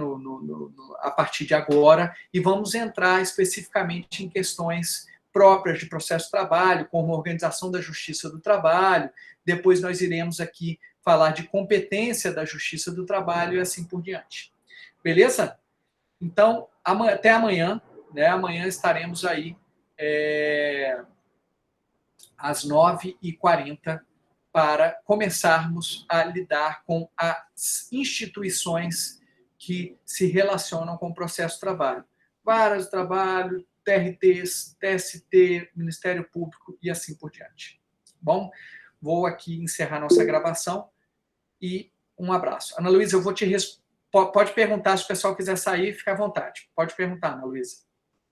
a partir de agora, e vamos entrar especificamente em questões próprias de processo de trabalho, como organização da justiça do trabalho. Depois nós iremos aqui falar de competência da justiça do trabalho e assim por diante. Beleza? Então, até amanhã, né? Amanhã estaremos aí às 9h40 para começarmos a lidar com as instituições que se relacionam com o processo de trabalho. Varas de trabalho, TRTs, TST, Ministério Público e assim por diante. Bom, vou aqui encerrar nossa gravação e um abraço. Ana Luísa, eu vou pode perguntar, se o pessoal quiser sair, fica à vontade. Pode perguntar, Ana Luísa.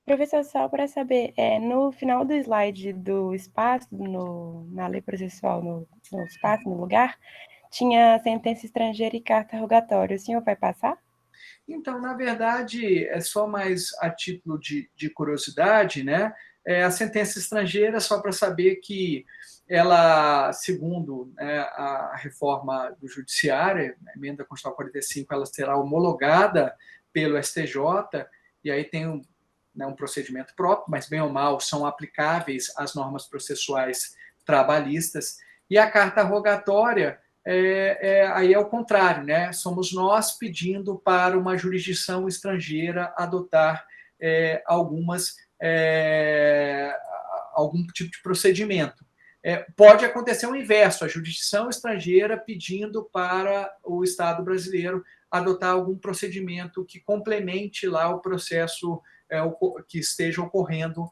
Professor, só para saber, no final do slide do espaço, na lei processual, no espaço, no lugar, tinha sentença estrangeira e carta rogatória. O senhor vai passar? Então, na verdade, é só mais a título de curiosidade, né? A sentença estrangeira, só para saber que ela, segundo, né, a reforma do Judiciário, a emenda constitucional 45, ela será homologada pelo STJ, e aí tem um procedimento próprio, mas bem ou mal são aplicáveis as normas processuais trabalhistas. E a carta rogatória, aí é o contrário, né? Somos nós pedindo para uma jurisdição estrangeira adotar algum tipo de procedimento. Pode acontecer o inverso, a jurisdição estrangeira pedindo para o Estado brasileiro adotar algum procedimento que complemente lá o processo que esteja ocorrendo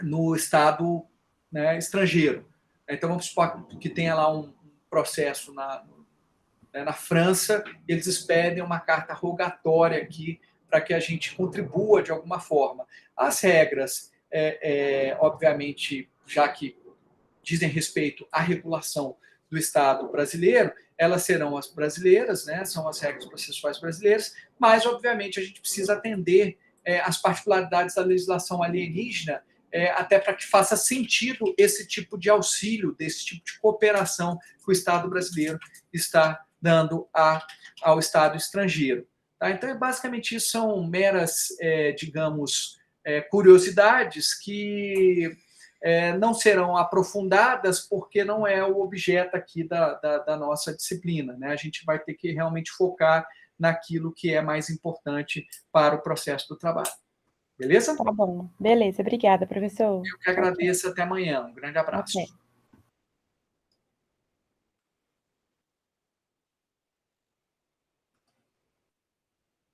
no Estado, né, estrangeiro. Então, vamos supor que tenha lá um processo na França, eles expedem uma carta rogatória aqui para que a gente contribua de alguma forma. As regras, obviamente, já que dizem respeito à regulação do Estado brasileiro, elas serão as brasileiras, né? São as regras processuais brasileiras, mas, obviamente, a gente precisa atender às particularidades da legislação alienígena, até para que faça sentido esse tipo de auxílio, desse tipo de cooperação que o Estado brasileiro está dando ao Estado estrangeiro. Tá? Então, basicamente, isso são meras, digamos, curiosidades que não serão aprofundadas porque não é o objeto aqui da nossa disciplina, né? A gente vai ter que realmente focar naquilo que é mais importante para o processo do trabalho. Beleza? Tá bom. Beleza. Obrigada, professor. Eu que agradeço. Até amanhã. Um grande abraço. Até.